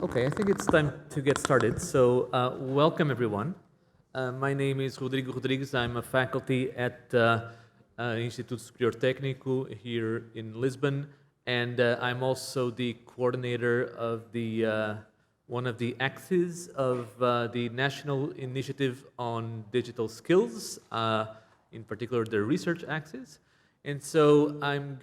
Okay, I think it's time to get started. So, welcome everyone. My name is Rodrigo Rodrigues. I'm a faculty at Instituto Superior Técnico here in Lisbon, and I'm also the coordinator of the one of the axes of the National Initiative on Digital Skills, in particular the research axis. And so I'm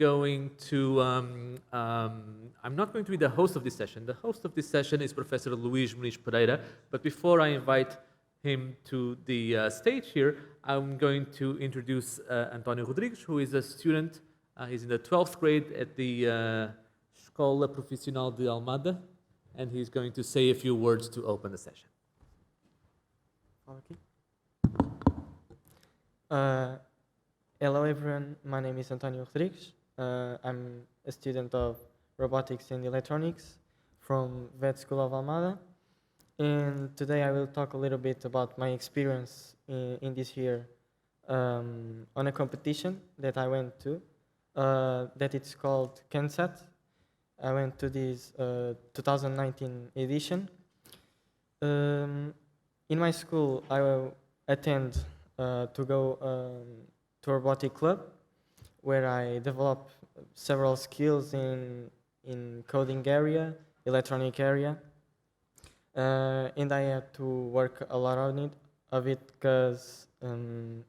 not going to be the host of this session. The host of this session is Professor Luís Muniz Pereira. But before I invite him to the stage here, I'm going to introduce António Rodrigues, who is a student. He's in the 12th grade at the Escola Profissional de Almada, and he's going to say a few words to open the session. Hello everyone, my name is António Rodrigues. I'm a student of Robotics and Electronics from Vet School of Almada. And today I will talk a little bit about my experience in this year on a competition that I went to, that it's called CANSAT. I went to this 2019 edition. In my school, I will attend to go to a robotic club, where I develop several skills in coding area, electronic area, and I had to work a lot on it because in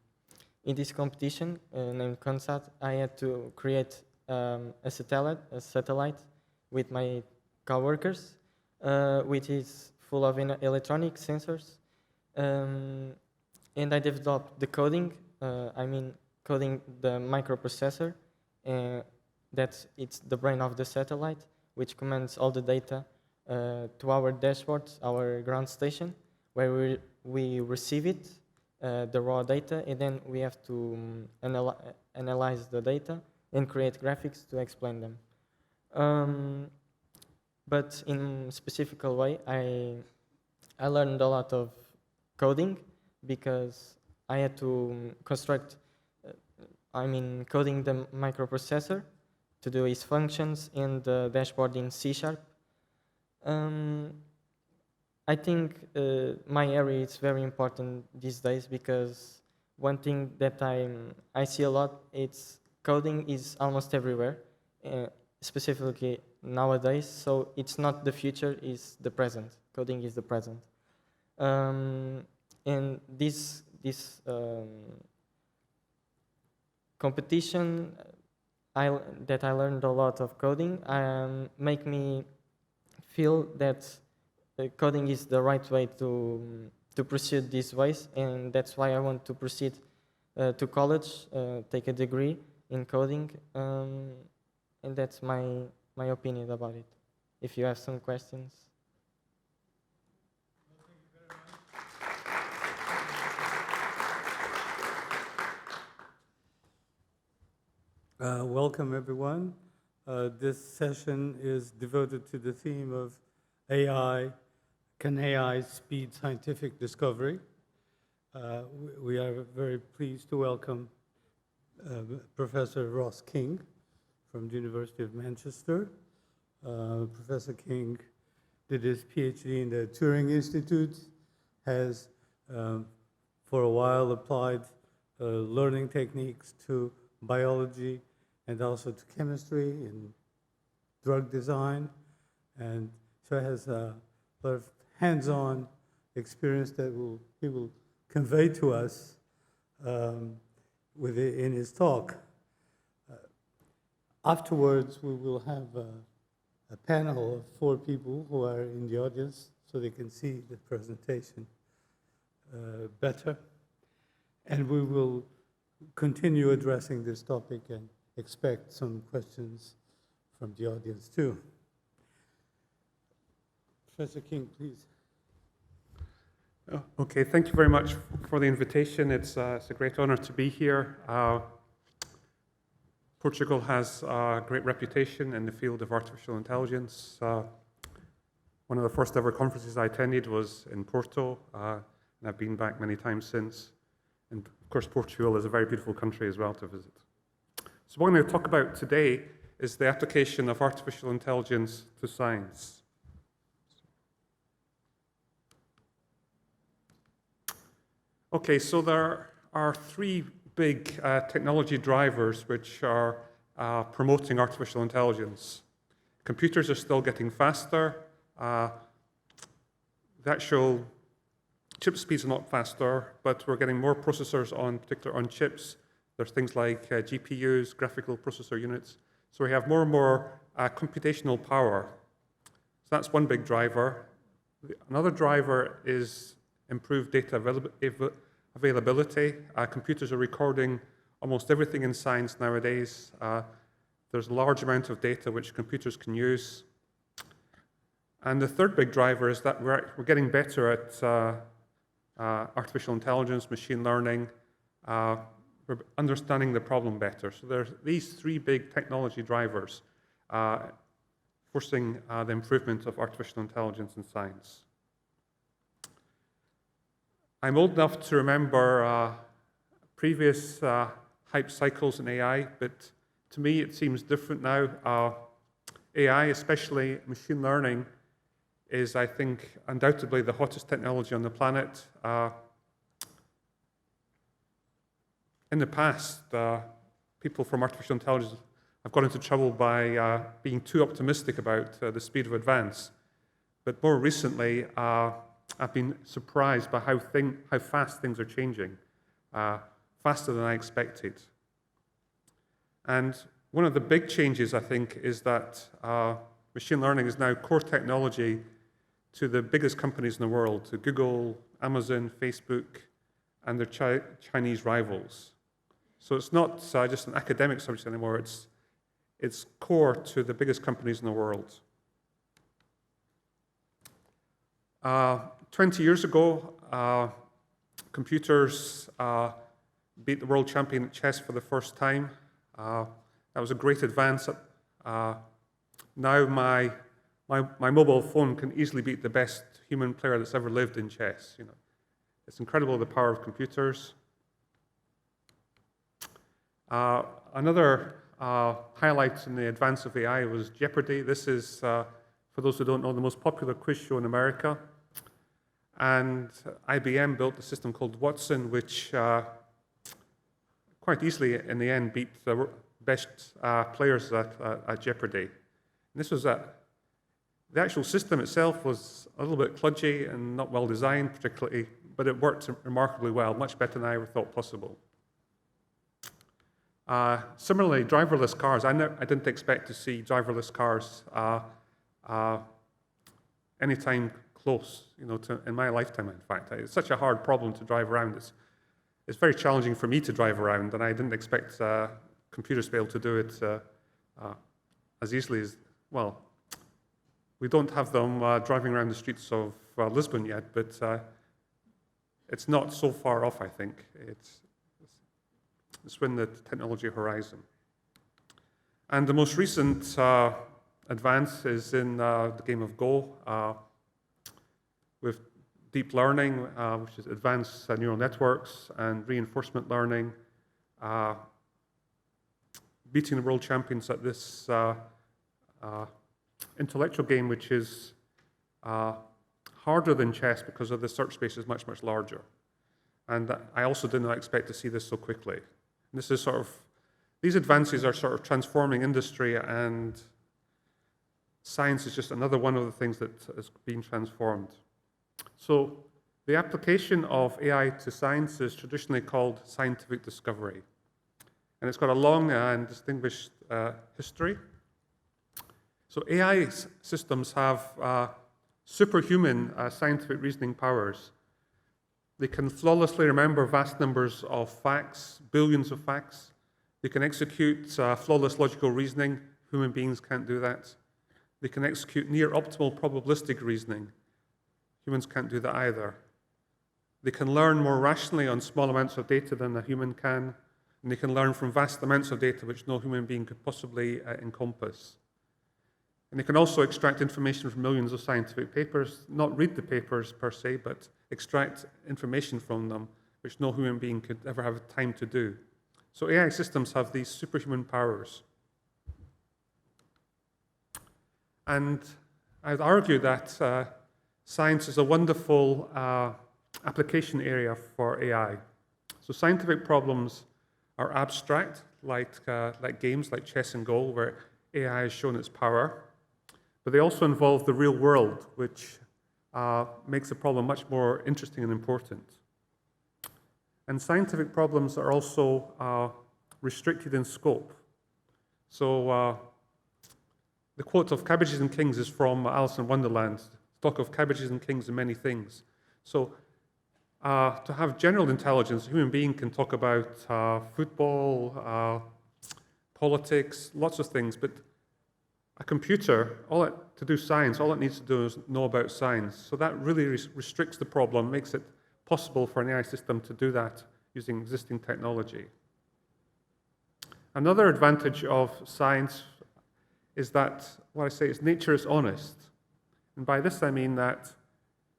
this competition named CONSAT, I had to create a satellite with my coworkers, which is full of electronic sensors, and I developed the coding. Coding the microprocessor, it's the brain of the satellite, which commands all the data to our dashboards, our ground station, where we receive it, the raw data, and then we have to analyze the data and create graphics to explain them. But in a specific way, I learned a lot of coding because I had to construct coding the microprocessor to do its functions in the dashboard in C#. I think my area is very important these days because one thing that I see a lot, it's coding is almost everywhere, specifically nowadays. So it's not the future, it's the present. Coding is the present. And this competition that I learned a lot of coding make me feel that coding is the right way to proceed these ways, and that's why I want to proceed to college, take a degree in coding, and that's my opinion about it. If you have some questions. Welcome, everyone. This session is devoted to the theme of AI. Can AI speed scientific discovery? We are very pleased to welcome Professor Ross King from the University of Manchester. Professor King did his PhD in the Turing Institute, has for a while applied learning techniques to biology and also to chemistry and drug design, and so has a lot of hands-on experience that he will convey to us in his talk. Afterwards, we will have a panel of 4 people who are in the audience so they can see the presentation better, and we will continue addressing this topic and expect some questions from the audience too. Professor King, please. Okay, thank you very much for the invitation. It's a great honor to be here. Portugal has a great reputation in the field of artificial intelligence. One of the first ever conferences I attended was in Porto, and I've been back many times since. And of course, Portugal is a very beautiful country as well to visit. So what I'm going to talk about today is the application of artificial intelligence to science. Okay, so there are three big technology drivers which are promoting artificial intelligence. Computers are still getting faster. The actual chip speeds are not faster, but we're getting more processors particularly on chips. There's things like GPUs, graphical processor units. So we have more and more computational power. So that's one big driver. Another driver is improved data availability. Computers are recording almost everything in science nowadays. There's a large amount of data which computers can use. And the third big driver is that we're getting better at artificial intelligence, machine learning. We're understanding the problem better. So there's these three big technology drivers forcing the improvement of artificial intelligence in science. I'm old enough to remember previous hype cycles in AI, but to me it seems different now. AI, especially machine learning, is, I think, undoubtedly the hottest technology on the planet. In the past, people from artificial intelligence have got into trouble by being too optimistic about the speed of advance. But more recently, I've been surprised by how fast things are changing, faster than I expected. And one of the big changes, I think, is that machine learning is now core technology to the biggest companies in the world, to Google, Amazon, Facebook, and their Chinese rivals. So it's not just an academic subject anymore, it's core to the biggest companies in the world. 20 years ago, computers beat the world champion at chess for the first time. That was a great advance. Now my mobile phone can easily beat the best human player that's ever lived in chess. You know, it's incredible the power of computers. Another highlight in the advance of AI was Jeopardy. This is, for those who don't know, the most popular quiz show in America. And IBM built a system called Watson, which quite easily, in the end, beat the best players at Jeopardy. And this was the actual system itself was a little bit kludgy and not well designed, particularly, but it worked remarkably well, much better than I ever thought possible. Similarly, driverless cars. I didn't expect to see driverless cars anytime close, in my lifetime, in fact. It's such a hard problem to drive around. It's very challenging for me to drive around, and I didn't expect computers to be able to do it as easily as, well, we don't have them driving around the streets of Lisbon yet, but it's not so far off, I think. It's within the technology horizon. And the most recent advance is in the game of Go, with deep learning, which is advanced neural networks, and reinforcement learning, beating the world champions at this intellectual game, which is harder than chess because of the search space is much, much larger. And I also did not expect to see this so quickly. And this is these advances are sort of transforming industry, and science is just another one of the things that is being transformed. So the application of AI to science is traditionally called scientific discovery. And it's got a long and distinguished history. So AI systems have superhuman scientific reasoning powers. They can flawlessly remember vast numbers of facts, billions of facts. They can execute flawless logical reasoning. Human beings can't do that. They can execute near optimal probabilistic reasoning. Humans can't do that either. They can learn more rationally on small amounts of data than a human can, and they can learn from vast amounts of data which no human being could possibly encompass. And they can also extract information from millions of scientific papers, not read the papers per se, but extract information from them, which no human being could ever have time to do. So AI systems have these superhuman powers. And I'd argue that science is a wonderful application area for AI. So scientific problems are abstract, like games like chess and Go, where AI has shown its power. But they also involve the real world, which makes the problem much more interesting and important. And scientific problems are also restricted in scope. So the quote of cabbages and kings is from Alice in Wonderland, talk of cabbages and kings and many things. So to have general intelligence, a human being can talk about football, politics, lots of things, but a computer, to do science, all it needs to do is know about science. So that really restricts the problem, makes it possible for an AI system to do that using existing technology. Another advantage of science is that, what I say is nature is honest. And by this I mean that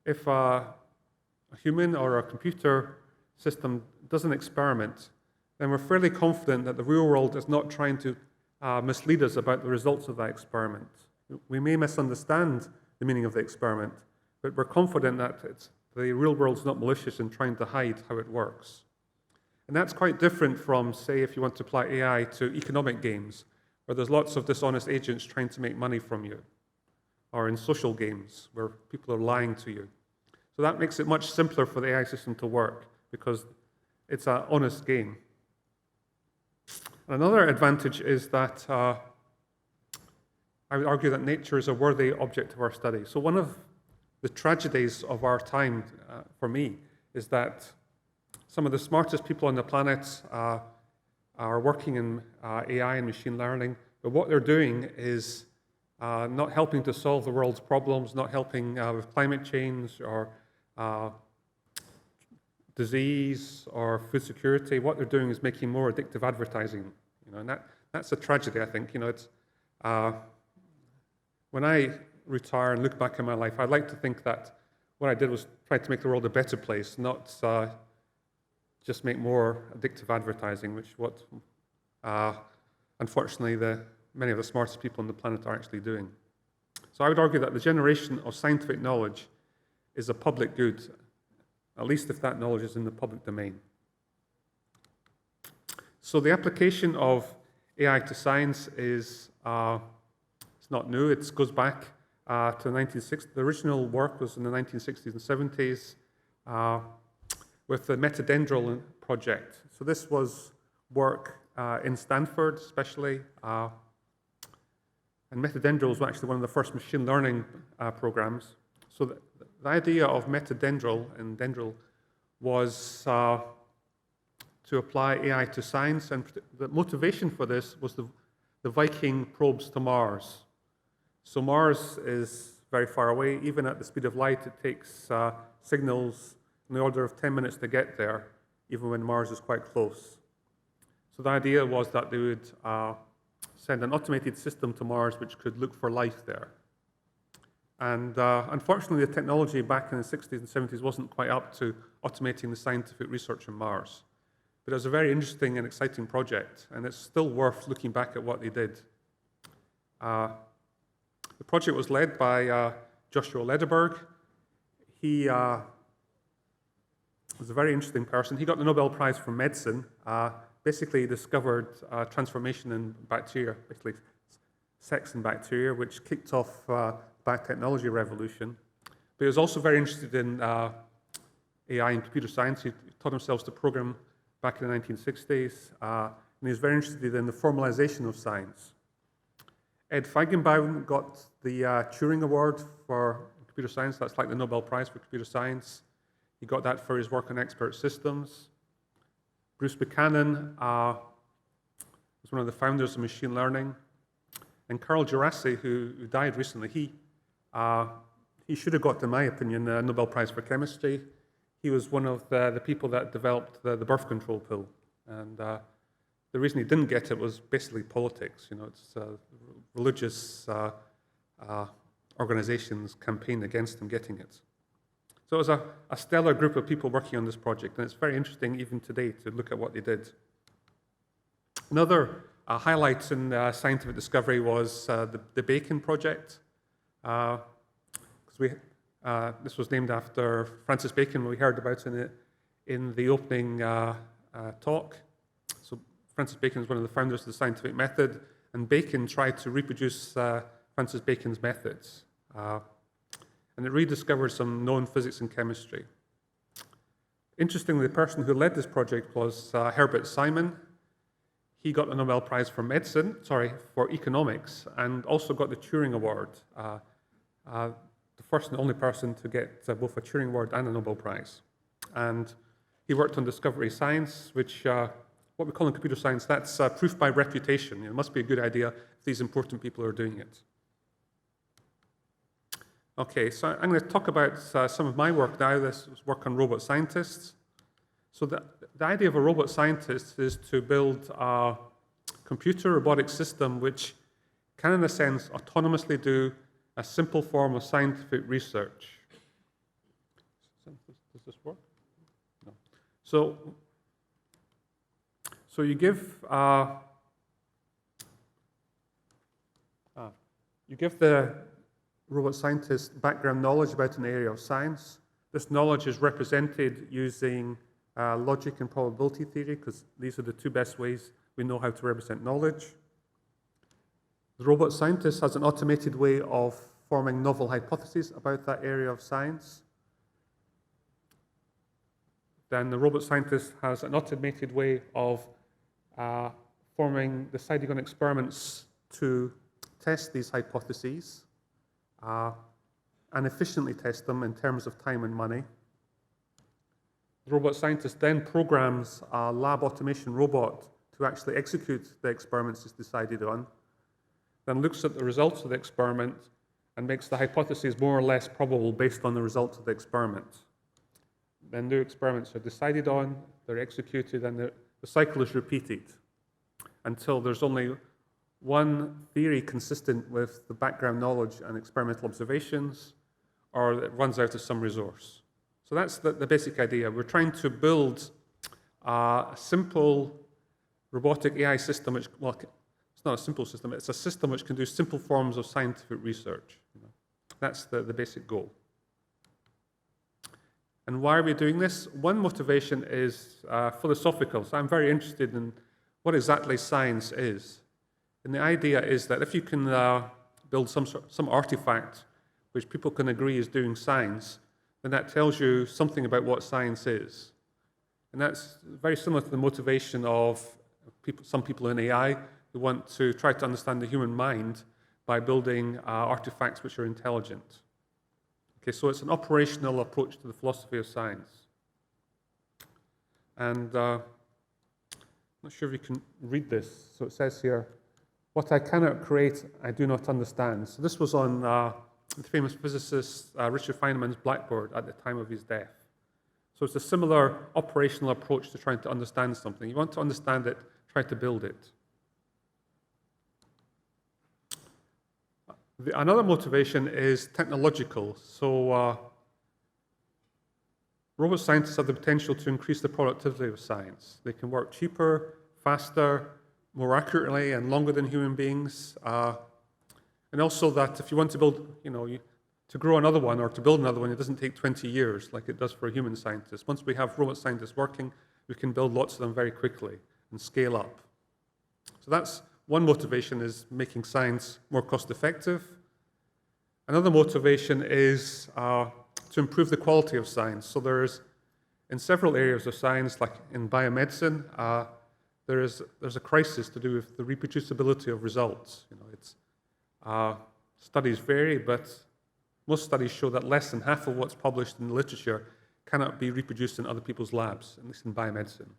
if a human or a computer system does an experiment, then we're fairly confident that the real world is not trying to mislead us about the results of that experiment. We may misunderstand the meaning of the experiment, but we're confident that the real world's not malicious in trying to hide how it works. And that's quite different from, say, if you want to apply AI to economic games, where there's lots of dishonest agents trying to make money from you, or in social games, where people are lying to you. So that makes it much simpler for the AI system to work, because it's an honest game. Another advantage is that I would argue that nature is a worthy object of our study. So one of the tragedies of our time, for me, is that some of the smartest people on the planet are working in AI and machine learning, but what they're doing is not helping to solve the world's problems, not helping with climate change or disease or food security. What they're doing is making more addictive advertising, and that's a tragedy. I think it's when I retire and look back in my life, I'd like to think that what I did was try to make the world a better place, not just make more addictive advertising, which what unfortunately many of the smartest people on the planet are actually doing. So I would argue that the generation of scientific knowledge is a public good, at least if that knowledge is in the public domain. So the application of AI to science is it's not new. It goes back to the 1960s. The original work was in the 1960s and 70s with the Metadendral project. So this was work in Stanford, especially. And Metadendral was actually one of the first machine learning programs. So the idea of Metadendral and Dendral was to apply AI to science, and the motivation for this was the Viking probes to Mars. So Mars is very far away. Even at the speed of light, it takes signals in the order of 10 minutes to get there, even when Mars is quite close. So the idea was that they would send an automated system to Mars which could look for life there. And unfortunately, the technology back in the 60s and 70s wasn't quite up to automating the scientific research on Mars. But it was a very interesting and exciting project, and it's still worth looking back at what they did. The project was led by Joshua Lederberg. He was a very interesting person. He got the Nobel Prize for medicine. Basically, he discovered transformation in bacteria, basically sex in bacteria, which kicked off the biotechnology revolution. But he was also very interested in AI and computer science. He taught himself to program back in the 1960s, and he was very interested in the formalization of science. Ed Feigenbaum got the Turing Award for computer science. That's like the Nobel Prize for computer science. He got that for his work on expert systems. Bruce Buchanan was one of the founders of machine learning. And Carl Djerassi, who died recently, he should have got, in my opinion, the Nobel Prize for chemistry. He was one of the people that developed the birth control pill. And the reason he didn't get it was basically politics. It's religious organizations campaigned against him getting it. So it was a stellar group of people working on this project, and it's very interesting even today to look at what they did. Another highlight in scientific discovery was the Bacon project. Because This was named after Francis Bacon, we heard about in the opening talk. So Francis Bacon is one of the founders of the scientific method, and Bacon tried to reproduce Francis Bacon's methods. And it rediscovered some known physics and chemistry. Interestingly, the person who led this project was Herbert Simon. He got the Nobel Prize for economics, and also got the Turing Award. The first and only person to get both a Turing Award and a Nobel Prize. And he worked on discovery science, which, what we call in computer science, that's proof by reputation. It must be a good idea if these important people are doing it. Okay, so I'm going to talk about some of my work now. This is work on robot scientists. So the idea of a robot scientist is to build a computer robotic system which can, in a sense, autonomously do a simple form of scientific research. Does this work? No. So you give the robot scientist background knowledge about an area of science. This knowledge is represented using logic and probability theory, because these are the two best ways we know how to represent knowledge. The robot scientist has an automated way of forming novel hypotheses about that area of science. Then the robot scientist has an automated way of deciding on experiments to test these hypotheses and efficiently test them in terms of time and money. The robot scientist then programs a lab automation robot to actually execute the experiments it's decided on, then looks at the results of the experiment and makes the hypotheses more or less probable based on the results of the experiment. Then new experiments are decided on, they're executed, and the cycle is repeated until there's only one theory consistent with the background knowledge and experimental observations, or it runs out of some resource. So that's the basic idea. We're trying to build a simple robotic AI system, which, well, it's not a simple system, it's a system which can do simple forms of scientific research. That's the basic goal. And why are we doing this? One motivation is philosophical. So I'm very interested in what exactly science is. And the idea is that if you can build some artifact which people can agree is doing science, then that tells you something about what science is. And that's very similar to the motivation of some people in AI who want to try to understand the human mind by building artifacts which are intelligent. Okay, so it's an operational approach to the philosophy of science. And I'm not sure if you can read this. So it says here, "What I cannot create, I do not understand." So this was on the famous physicist Richard Feynman's blackboard at the time of his death. So it's a similar operational approach to trying to understand something. You want to understand it, try to build it. Another motivation is technological. So robot scientists have the potential to increase the productivity of science. They can work cheaper, faster, more accurately, and longer than human beings. And also that if you want to build, to grow another one or to build another one, it doesn't take 20 years like it does for a human scientist. Once we have robot scientists working, we can build lots of them very quickly and scale up. So that's one motivation, is making science more cost effective. Another motivation is to improve the quality of science. So there's, in several areas of science, like in biomedicine, there's a crisis to do with the reproducibility of results. Studies vary, but most studies show that less than half of what's published in the literature cannot be reproduced in other people's labs, at least in biomedicine.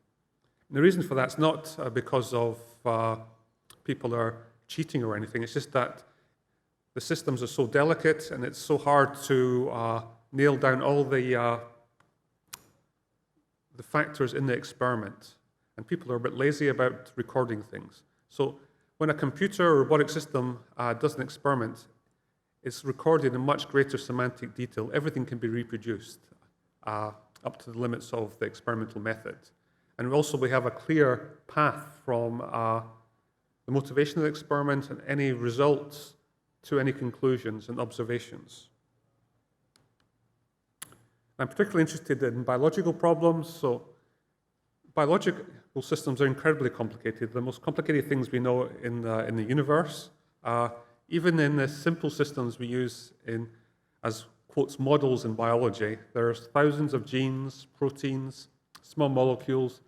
And the reason for that's not because of people are cheating or anything. It's just that the systems are so delicate and it's so hard to nail down all the factors in the experiment. And people are a bit lazy about recording things. So when a computer or robotic system does an experiment, it's recorded in much greater semantic detail. Everything can be reproduced up to the limits of the experimental method. And also we have a clear path from the motivation of the experiment and any results to any conclusions and observations. I'm particularly interested in biological problems. So biological systems are incredibly complicated. The most complicated things we know in the universe. Even in the simple systems we use as quotes models in biology, there's thousands of genes, proteins, small molecules,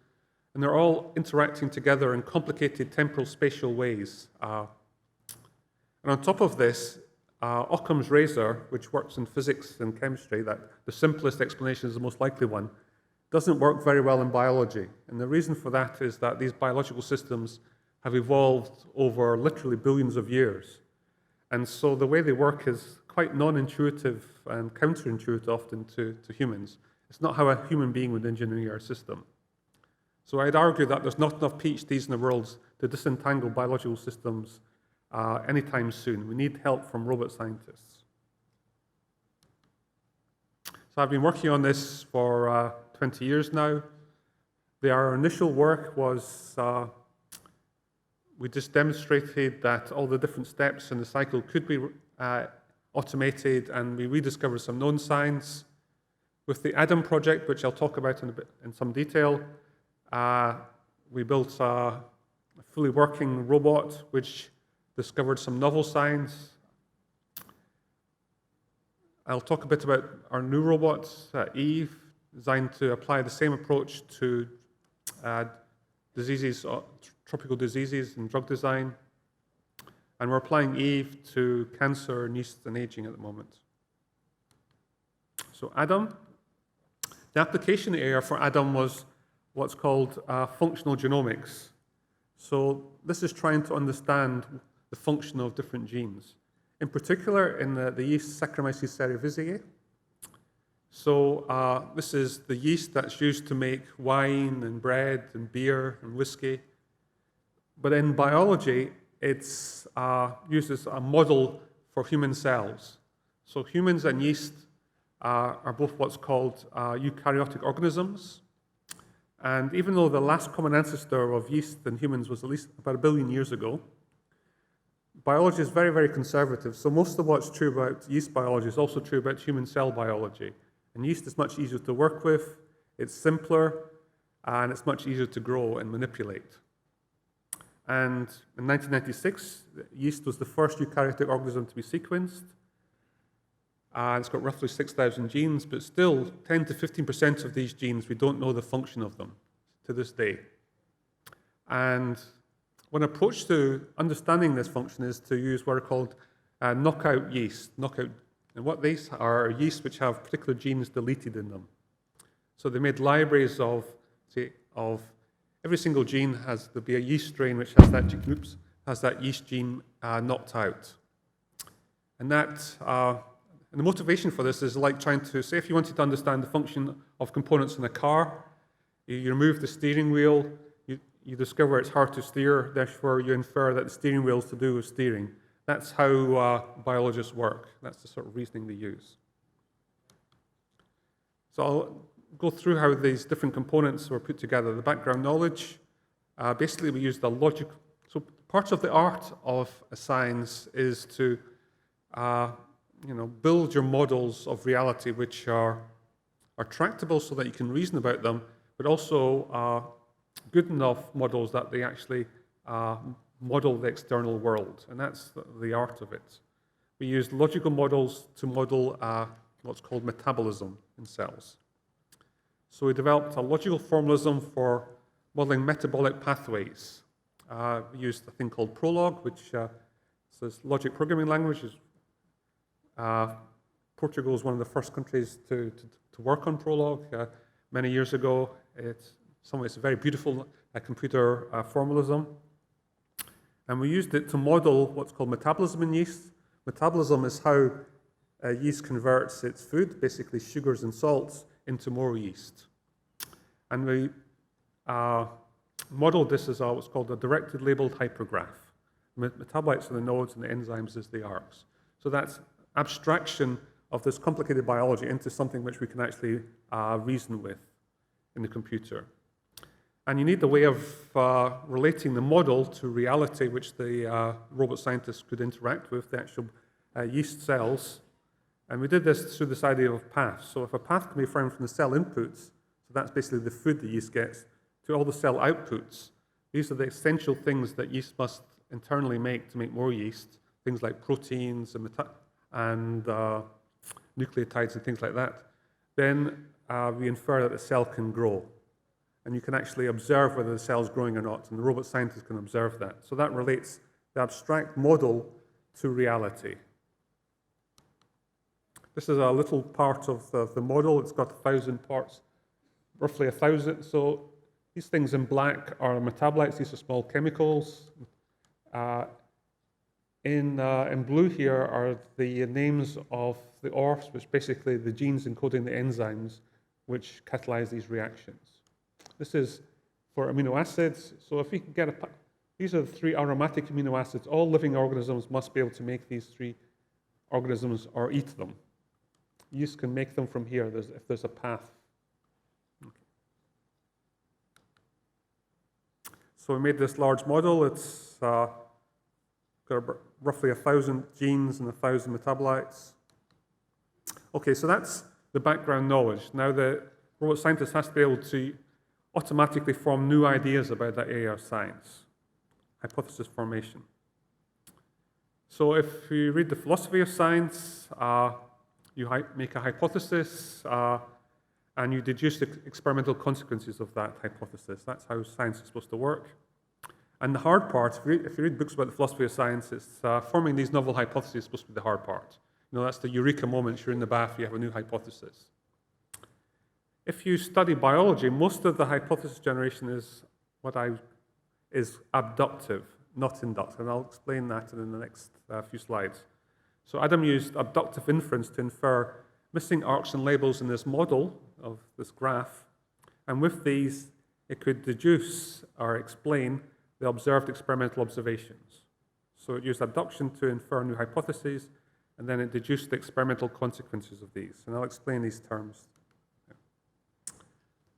and they're all interacting together in complicated temporal spatial ways. And on top of this, Occam's razor, which works in physics and chemistry, that the simplest explanation is the most likely one, doesn't work very well in biology. And the reason for that is that these biological systems have evolved over literally billions of years. And so the way they work is quite non-intuitive and counterintuitive often to humans. It's not how a human being would engineer a system. So I'd argue that there's not enough PhDs in the world to disentangle biological systems anytime soon. We need help from robot scientists. So I've been working on this for 20 years now. Our initial work was we just demonstrated that all the different steps in the cycle could be automated, and we rediscovered some known science. With the ADAM project, which I'll talk about in some detail, we built a fully working robot which discovered some novel science. I'll talk a bit about our new robot, Eve, designed to apply the same approach to diseases, tropical diseases and drug design. And we're applying Eve to cancer, yeast, and aging at the moment. So ADAM, the application area for ADAM was what's called functional genomics. So this is trying to understand the function of different genes. In particular, in the yeast Saccharomyces cerevisiae. So this is the yeast that's used to make wine and bread and beer and whiskey. But in biology, it's used as a model for human cells. So humans and yeast are both what's called eukaryotic organisms. And even though the last common ancestor of yeast and humans was at least about 1 billion years ago, biology is very, very conservative. So most of what's true about yeast biology is also true about human cell biology. And yeast is much easier to work with, it's simpler, and it's much easier to grow and manipulate. And in 1996, yeast was the first eukaryotic organism to be sequenced. It's got roughly 6,000 genes, but still 10 to 15% of these genes, we don't know the function of them to this day. And one approach to understanding this function is to use what are called knockout yeast. And what these are yeast which have particular genes deleted in them. So they made libraries of every single gene has to be a yeast strain which has that yeast gene knocked out. And and the motivation for this is like trying to say if you wanted to understand the function of components in a car, you remove the steering wheel, you discover it's hard to steer, therefore you infer that the steering wheel is to do with steering. That's how biologists work. That's the sort of reasoning they use. So I'll go through how these different components were put together. The background knowledge, basically we used the logic. So part of the art of a science is to build your models of reality which are tractable so that you can reason about them, but also good enough models that they actually model the external world, and that's the art of it. We used logical models to model what's called metabolism in cells. So we developed a logical formalism for modeling metabolic pathways. We used a thing called Prolog, which is this logic programming language. Portugal is one of the first countries to work on Prolog many years ago. It's a very beautiful computer formalism. And we used it to model what's called metabolism in yeast. Metabolism is how yeast converts its food, basically sugars and salts, into more yeast. And we modeled this as what's called a directed labeled hypergraph. Metabolites are the nodes and the enzymes as the arcs. So that's abstraction of this complicated biology into something which we can actually reason with in the computer. And you need a way of relating the model to reality which the robot scientists could interact with, the actual yeast cells. And we did this through this idea of paths. So if a path can be found from the cell inputs, so that's basically the food that yeast gets, to all the cell outputs, these are the essential things that yeast must internally make to make more yeast, things like proteins and nucleotides and things like that, then we infer that the cell can grow. And you can actually observe whether the cell is growing or not, and the robot scientist can observe that. So that relates the abstract model to reality. This is a little part of the model. It's got 1,000 parts, roughly 1,000. So these things in black are metabolites. These are small chemicals. In blue here are the names of the ORFs, which basically the genes encoding the enzymes which catalyze these reactions. This is for amino acids. So if we can get these are the 3 aromatic amino acids. All living organisms must be able to make these 3 organisms or eat them. Yeast can make them from here if there's a path. Okay. So we made this large model. It's got roughly 1,000 genes and 1,000 metabolites. Okay, so that's the background knowledge. Now the robot scientist has to be able to automatically form new ideas about that area of science. Hypothesis formation. So if you read the philosophy of science, you make a hypothesis and you deduce the experimental consequences of that hypothesis. That's how science is supposed to work. And the hard part, if you read books about the philosophy of science, it's forming these novel hypotheses is supposed to be the hard part. You know, that's the eureka moment. You're in the bath, you have a new hypothesis. If you study biology, most of the hypothesis generation is abductive, not inductive, and I'll explain that in the next few slides. So Adam used abductive inference to infer missing arcs and labels in this model of this graph, and with these, it could deduce or explain the observed experimental observations. So it used abduction to infer new hypotheses, and then it deduced the experimental consequences of these, and I'll explain these terms.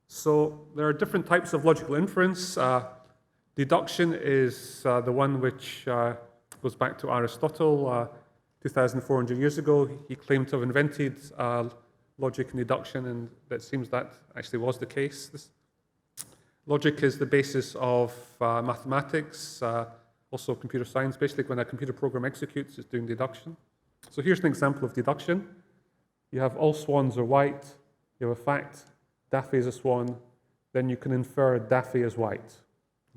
So there are different types of logical inference. Deduction is the one which goes back to Aristotle 2,400 years ago. He claimed to have invented logic and deduction, and it seems that actually was the case. Logic is the basis of mathematics, also computer science. Basically, when a computer program executes, it's doing deduction. So here's an example of deduction. You have all swans are white. You have a fact, Daffy is a swan. Then you can infer Daffy is white.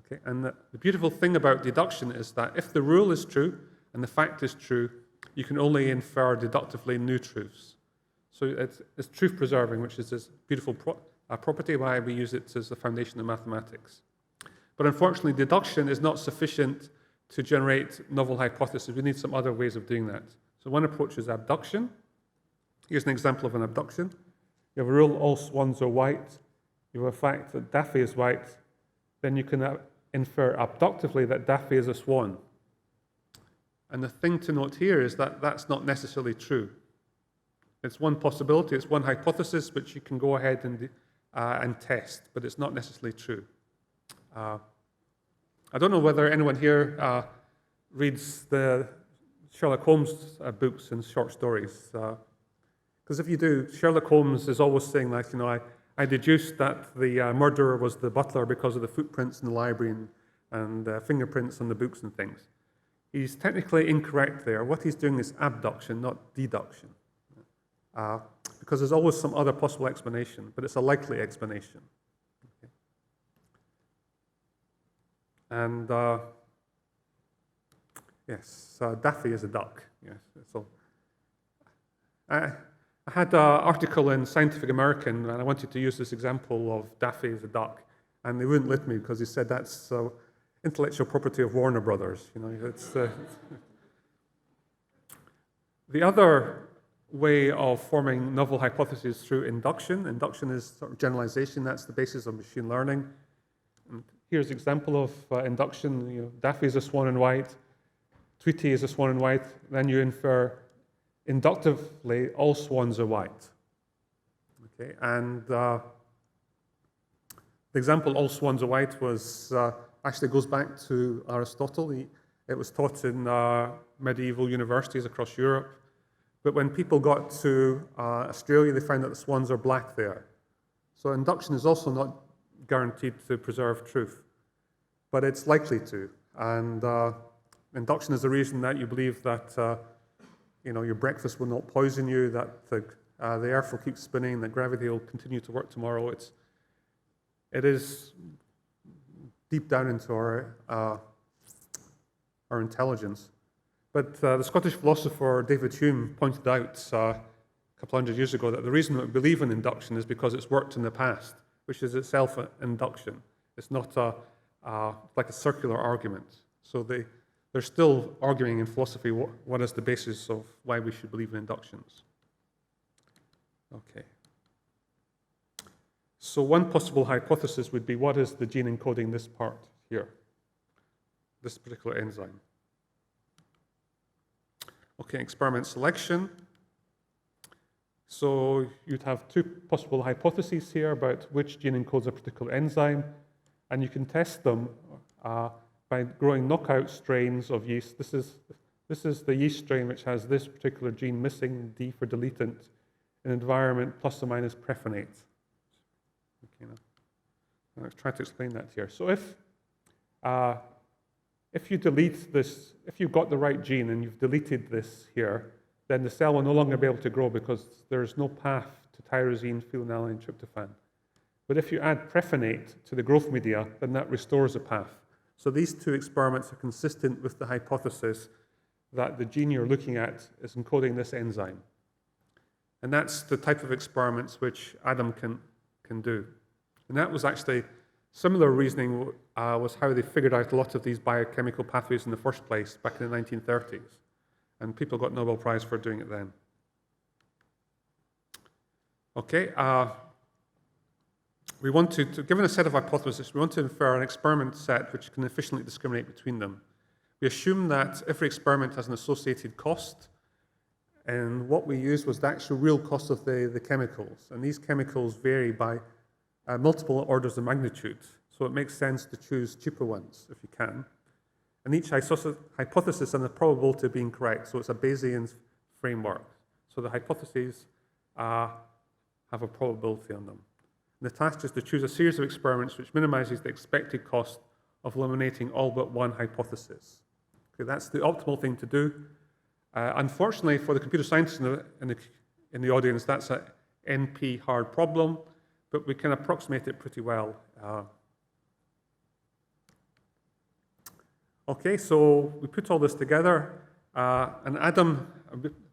Okay? And the beautiful thing about deduction is that if the rule is true and the fact is true, you can only infer deductively new truths. So it's truth preserving, which is this beautiful property why we use it as the foundation of mathematics. But unfortunately, deduction is not sufficient to generate novel hypotheses. We need some other ways of doing that. So one approach is abduction. Here's an example of an abduction. You have a rule, all swans are white. You have a fact that Daffy is white. Then you can infer abductively that Daffy is a swan. And the thing to note here is that that's not necessarily true. It's one possibility, it's one hypothesis which you can go ahead and test, but it's not necessarily true. I don't know whether anyone here reads the Sherlock Holmes books and short stories. Because if you do, Sherlock Holmes is always saying, like, you know, I deduced that the murderer was the butler because of the footprints in the library and fingerprints on the books and things. He's technically incorrect there. What he's doing is abduction, not deduction. Because there's always some other possible explanation, but it's a likely explanation. Okay. And yes, Daffy is a duck. Yes, so I had an article in Scientific American, and I wanted to use this example of Daffy as a duck, and they wouldn't let me because he said that's intellectual property of Warner Brothers. You know, it's the other way of forming novel hypotheses through induction. Induction is sort of generalization. That's the basis of machine learning. And here's an example of induction. You know, Daffy is a swan in white. Tweety is a swan in white. Then you infer inductively all swans are white. Okay, and the example all swans are white was actually goes back to Aristotle. It was taught in medieval universities across Europe. But when people got to Australia, they found that the swans are black there. So induction is also not guaranteed to preserve truth, but it's likely to. And induction is the reason that you believe that your breakfast will not poison you, that the Earth will keep spinning, that gravity will continue to work tomorrow. It is deep down into our intelligence. But the Scottish philosopher David Hume pointed out a couple hundred years ago that the reason that we believe in induction is because it's worked in the past, which is itself induction. It's not like a circular argument. So they're still arguing in philosophy what is the basis of why we should believe in inductions. Okay. So one possible hypothesis would be, what is the gene encoding this part here, this particular enzyme? Okay, experiment selection. So you'd have two possible hypotheses here about which gene encodes a particular enzyme, and you can test them by growing knockout strains of yeast. This is the yeast strain which has this particular gene missing, D for deletant, in environment plus or minus prefenate. Okay, now I'll try to explain that here. So if you delete this, if you've got the right gene and you've deleted this here, then the cell will no longer be able to grow because there's no path to tyrosine, phenylalanine, tryptophan. But if you add prefenate to the growth media, then that restores a path. So these two experiments are consistent with the hypothesis that the gene you're looking at is encoding this enzyme. And that's the type of experiments which Adam can do. And that was actually similar reasoning was how they figured out a lot of these biochemical pathways in the first place back in the 1930s. And people got Nobel Prize for doing it then. Okay, we want to, given a set of hypotheses, we want to infer an experiment set which can efficiently discriminate between them. We assume that every experiment has an associated cost, and what we used was the actual real cost of the chemicals. And these chemicals vary by multiple orders of magnitude, so it makes sense to choose cheaper ones if you can. And each hypothesis has a probability of being correct, so it's a Bayesian framework. So the hypotheses have a probability on them. And the task is to choose a series of experiments which minimizes the expected cost of eliminating all but one hypothesis. Okay, that's the optimal thing to do. Unfortunately, for the computer scientists in the audience, that's an NP hard problem, but we can approximate it pretty well. Okay, so we put all this together, and Adam,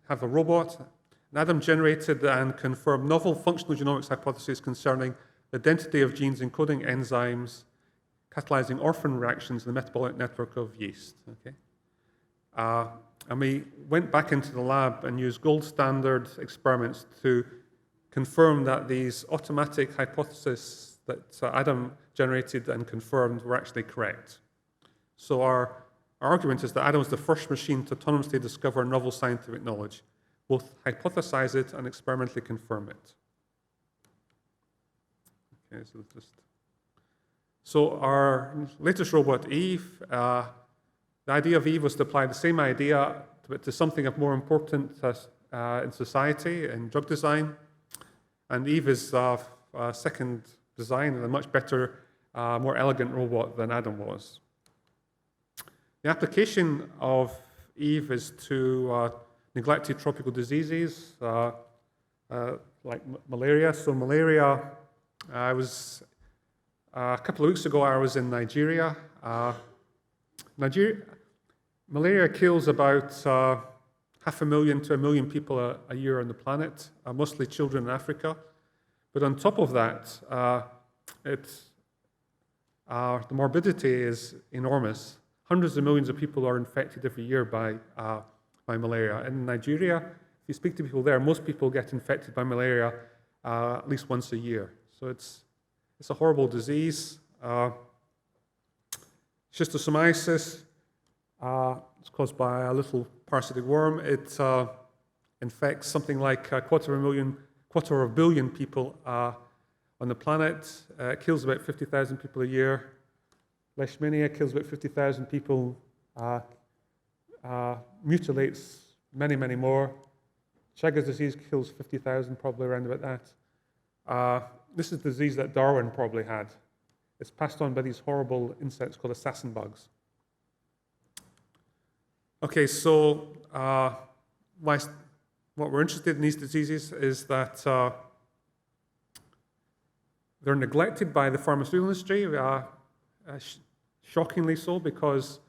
have a robot, and Adam generated and confirmed novel functional genomics hypotheses concerning the identity of genes encoding enzymes, catalyzing orphan reactions in the metabolic network of yeast. Okay, and we went back into the lab and used gold standard experiments to confirm that these automatic hypotheses that Adam generated and confirmed were actually correct. So our argument is that Adam is the first machine to autonomously discover novel scientific knowledge, both hypothesize it and experimentally confirm it. Okay, so our latest robot, Eve, the idea of Eve was to apply the same idea to something of more importance in society, in drug design. And Eve is a second design and a much better, more elegant robot than Adam was. The application of Eve is to neglected tropical diseases like malaria. So malaria, I was a couple of weeks ago, I was in Nigeria. Malaria kills about 500,000 to 1 million people a year on the planet, mostly children in Africa. But on top of that, the morbidity is enormous. Hundreds of millions of people are infected every year by malaria. In Nigeria, if you speak to people there, most people get infected by malaria at least once a year. So it's a horrible disease. Schistosomiasis, it's caused by a little parasitic worm. It infects something like a quarter of a billion people on the planet. It kills about 50,000 people a year. Leishmania kills about 50,000 people, mutilates many, many more. Chagas disease kills 50,000, probably around about that. This is the disease that Darwin probably had. It's passed on by these horrible insects called assassin bugs. Okay, so what we're interested in these diseases is that they're neglected by the pharmaceutical industry, shockingly so, because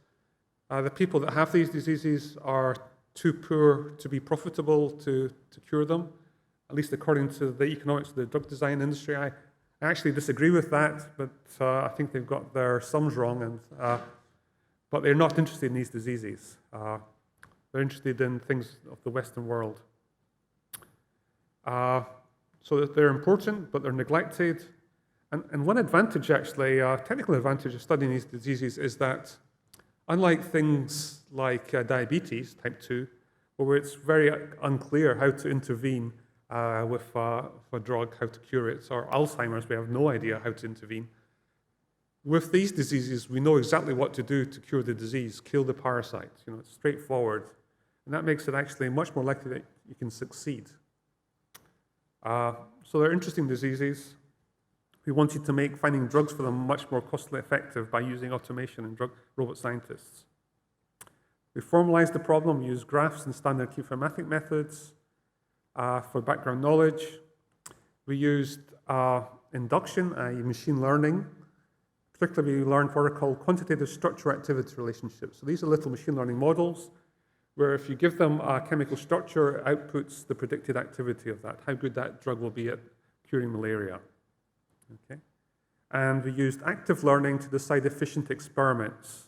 the people that have these diseases are too poor to be profitable to cure them, at least according to the economics of the drug design industry. I actually disagree with that, but I think they've got their sums wrong, but they're not interested in these diseases. They're interested in things of the Western world. So that they're important, but they're neglected. And one advantage, actually, technical advantage of studying these diseases is that unlike things like diabetes, type 2, where it's very unclear how to intervene with a drug, how to cure it, or Alzheimer's, we have no idea how to intervene. With these diseases, we know exactly what to do to cure the disease, kill the parasite. It's straightforward. And that makes it actually much more likely that you can succeed. So they're interesting diseases. We wanted to make finding drugs for them much more costly effective by using automation and robot scientists. We formalized the problem, used graphs and standard chemomatic methods for background knowledge. We used induction, i.e. machine learning. Particularly, we learned what are called quantitative structure-activity relationships. So these are little machine learning models where if you give them a chemical structure, it outputs the predicted activity of that, how good that drug will be at curing malaria. Okay. And we used active learning to decide efficient experiments.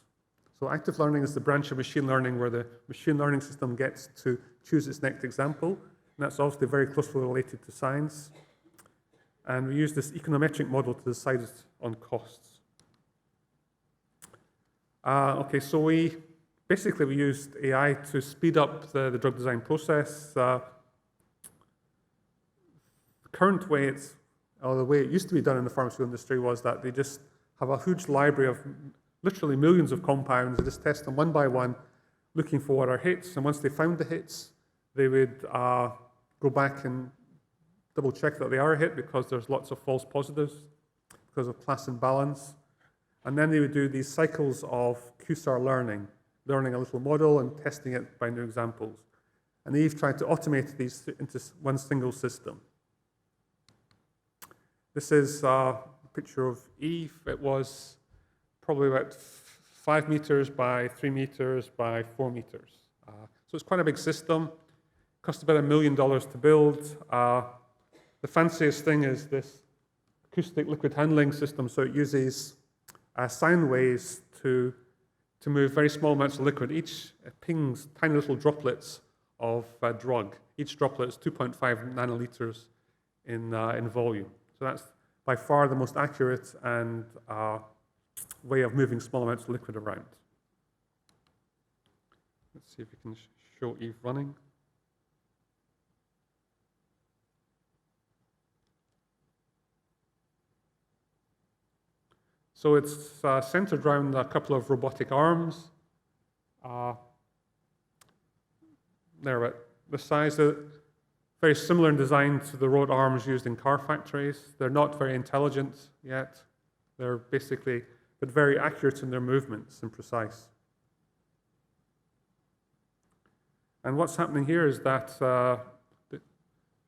So active learning is the branch of machine learning where the machine learning system gets to choose its next example. And that's obviously very closely related to science. And we used this econometric model to decide on costs. Okay, so we used AI to speed up the drug design process. The current way the way it used to be done in the pharmaceutical industry was that they just have a huge library of literally millions of compounds. They just test them one by one, looking for what are hits. And once they found the hits, they would go back and double check that they are a hit because there's lots of false positives because of class imbalance. And then they would do these cycles of QSAR learning a little model and testing it by new examples. And they've tried to automate these into one single system. This is a picture of Eve. It was probably about 5 meters by 3 meters by 4 meters. So it's quite a big system. Cost about $1 million to build. The fanciest thing is this acoustic liquid handling system. So it uses sound waves to move very small amounts of liquid. Each pings tiny little droplets of drug. Each droplet is 2.5 nanoliters in volume. So that's by far the most accurate and way of moving small amounts of liquid around. Let's see if we can show Eve running. So it's centered around a couple of robotic arms. They're about the size of, very similar in design to the robot arms used in car factories. They're not very intelligent yet. They're basically, but very accurate in their movements and precise. And what's happening here is that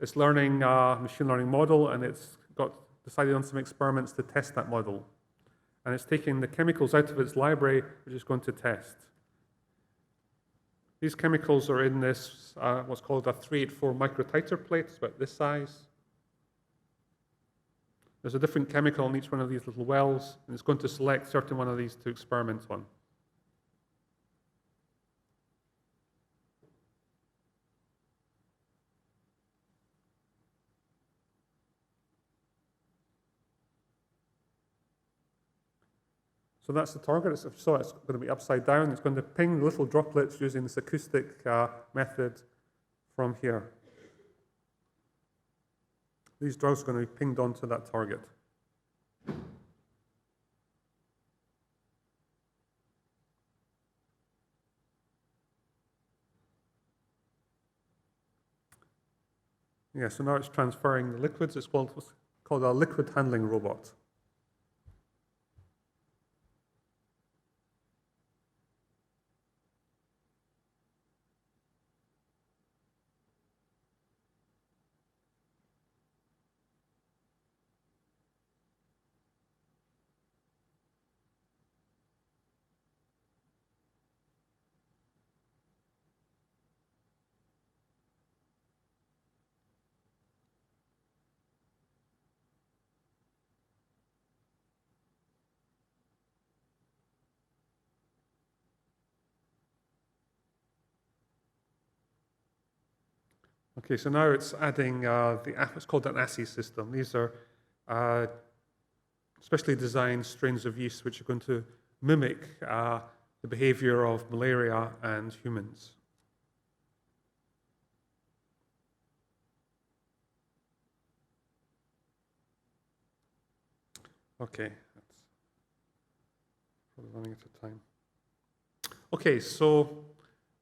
it's learning a machine learning model, and it's got decided on some experiments to test that model. And it's taking the chemicals out of its library, which it's going to test. These chemicals are in this, what's called a 384 microtiter plate. It's about this size. There's a different chemical in each one of these little wells, and it's going to select certain one of these to experiment on. So that's the target. So it's going to be upside down. It's going to ping little droplets using this acoustic method from here. These drugs are going to be pinged onto that target. Yeah, so now it's transferring the liquids. It's what's called a liquid handling robot. Okay, so now it's adding it's called an ASSI system. These are specially designed strains of yeast which are going to mimic the behavior of malaria and humans. Okay, that's probably running out of time. Okay, so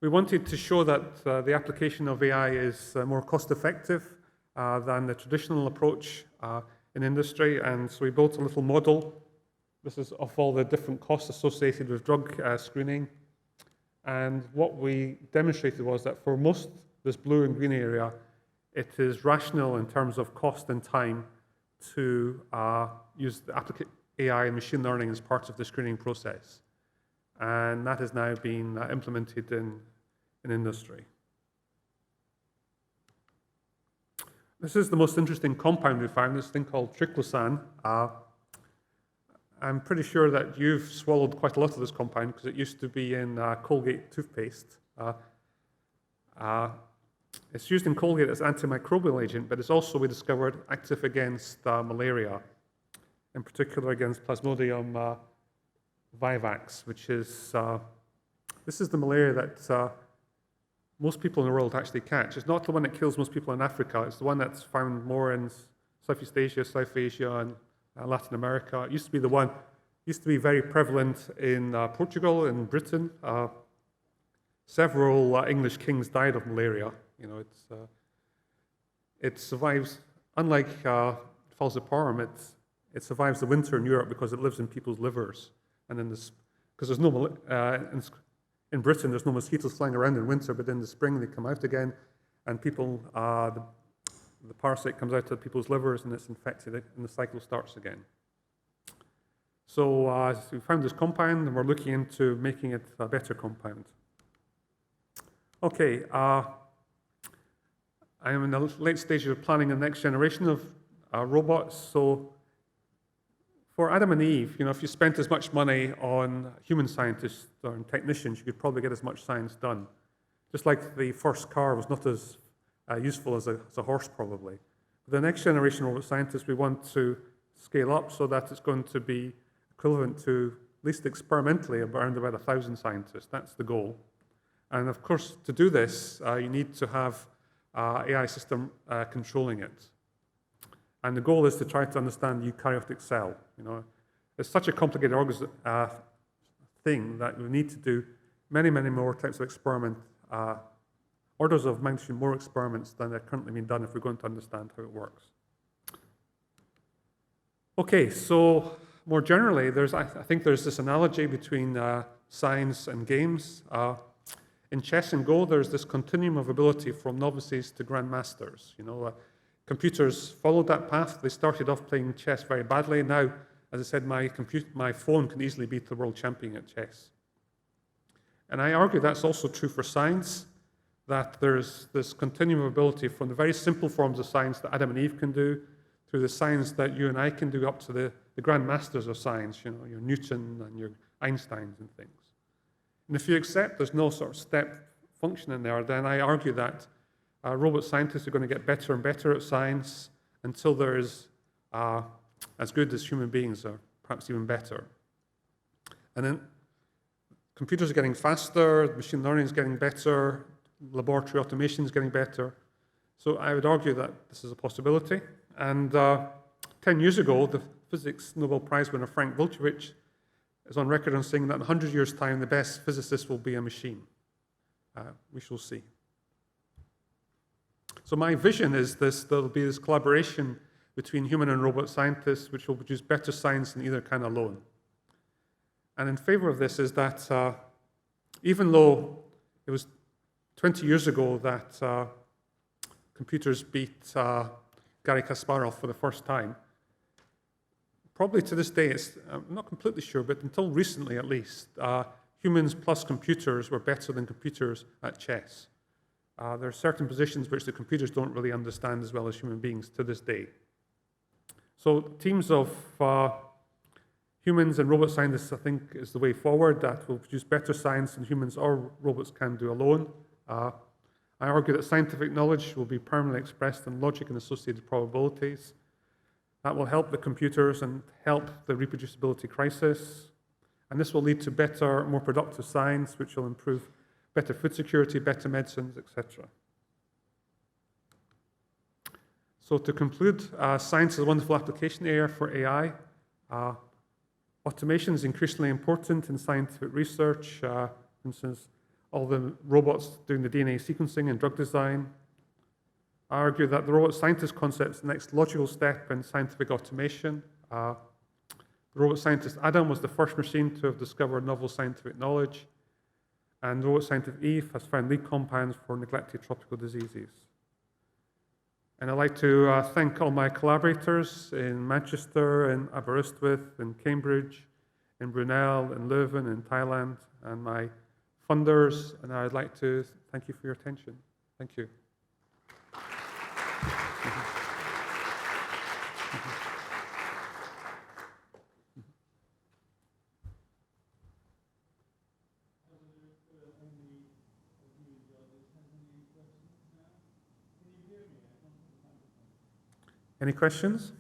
we wanted to show that the application of AI is more cost-effective than the traditional approach in industry, and so we built a little model. This is of all the different costs associated with drug screening, and what we demonstrated was that for most this blue and green area, it is rational in terms of cost and time to use the AI and machine learning as part of the screening process, and that has now been implemented in industry. This is the most interesting compound we found, this thing called triclosan. I'm pretty sure that you've swallowed quite a lot of this compound because it used to be in Colgate toothpaste. It's used in Colgate as antimicrobial agent, but it's also, we discovered, active against malaria, in particular against Plasmodium vivax, which is, this is the malaria that most people in the world actually catch. It's not the one that kills most people in Africa. It's the one that's found more in Southeast Asia, South Asia, and Latin America. It used to be the one, used to be very prevalent in Portugal and Britain. Several English kings died of malaria. You know, it survives, unlike falciparum, it survives the winter in Europe because it lives in people's livers. And then because there's no, in Britain, there's no mosquitoes flying around in winter, but in the spring they come out again, and people, the parasite comes out of people's livers and it's infected, and the cycle starts again. So we found this compound, and we're looking into making it a better compound. Okay, I am in the late stages of planning the next generation of robots. So for Adam and Eve, you know, if you spent as much money on human scientists or technicians, you could probably get as much science done. Just like the first car was not as useful as a horse, probably. For the next generation of robot scientists, we want to scale up so that it's going to be equivalent to, at least experimentally, around about 1,000 scientists. That's the goal. And of course, to do this, you need to have AI system controlling it. And the goal is to try to understand the eukaryotic cell. You know, it's such a complicated thing that we need to do many, many more types of experiment, orders of magnitude more experiments than are currently being done if we're going to understand how it works. Okay, so more generally, I think there's this analogy between science and games. In chess and Go, there's this continuum of ability from novices to grandmasters. You know, computers followed that path. They started off playing chess very badly. Now, as I said, my phone can easily beat the world champion at chess. And I argue that's also true for science, that there's this continuum of ability from the very simple forms of science that Adam and Eve can do, through the science that you and I can do, up to the grandmasters of science, you know, your Newton and your Einsteins and things. And if you accept there's no sort of step function in there, then I argue that robot scientists are going to get better and better at science until they're as good as human beings, or perhaps even better. And then computers are getting faster, machine learning is getting better, laboratory automation is getting better. So I would argue that this is a possibility. And 10 years ago, the physics Nobel Prize winner Frank Wilczewicz is on record on saying that in 100 years' time, the best physicist will be a machine. We shall see. So my vision is there'll be this collaboration between human and robot scientists which will produce better science than either can alone. And in favor of this is that even though it was 20 years ago that computers beat Garry Kasparov for the first time, probably to this day, I'm not completely sure, but until recently at least, humans plus computers were better than computers at chess. There are certain positions which the computers don't really understand as well as human beings to this day. So teams of humans and robot scientists, I think, is the way forward that will produce better science than humans or robots can do alone. I argue that scientific knowledge will be permanently expressed in logic and associated probabilities. That will help the computers and help the reproducibility crisis. And this will lead to better, more productive science, which will improve better food security, better medicines, etc. So to conclude, science is a wonderful application area for AI. Automation is increasingly important in scientific research. For instance, all the robots doing the DNA sequencing and drug design. I argue that the robot scientist concept is the next logical step in scientific automation. The robot scientist Adam was the first machine to have discovered novel scientific knowledge, and the robot scientist Eve has found lead compounds for neglected tropical diseases. And I'd like to thank all my collaborators in Manchester, in Aberystwyth, in Cambridge, in Brunel, in Leuven, in Thailand, and my funders, and I'd like to thank you for your attention. Thank you. Any questions?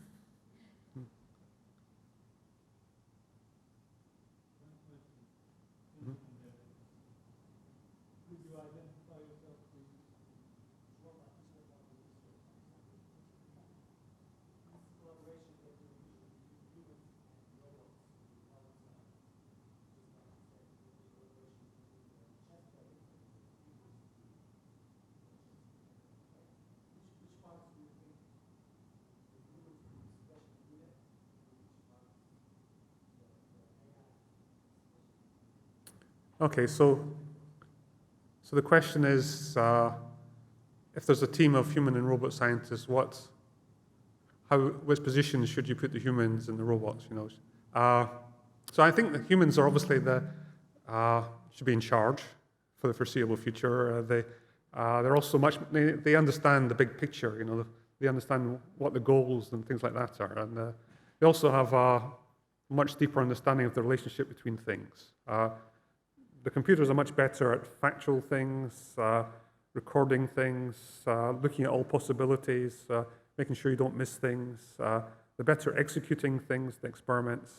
Okay, so the question is, if there's a team of human and robot scientists, which positions should you put the humans and the robots? You know, so I think the humans are obviously should be in charge for the foreseeable future. They're also they understand the big picture. You know, they understand what the goals and things like that are, and they also have a much deeper understanding of the relationship between things. The computers are much better at factual things, recording things, looking at all possibilities, making sure you don't miss things. They're better executing things, the experiments.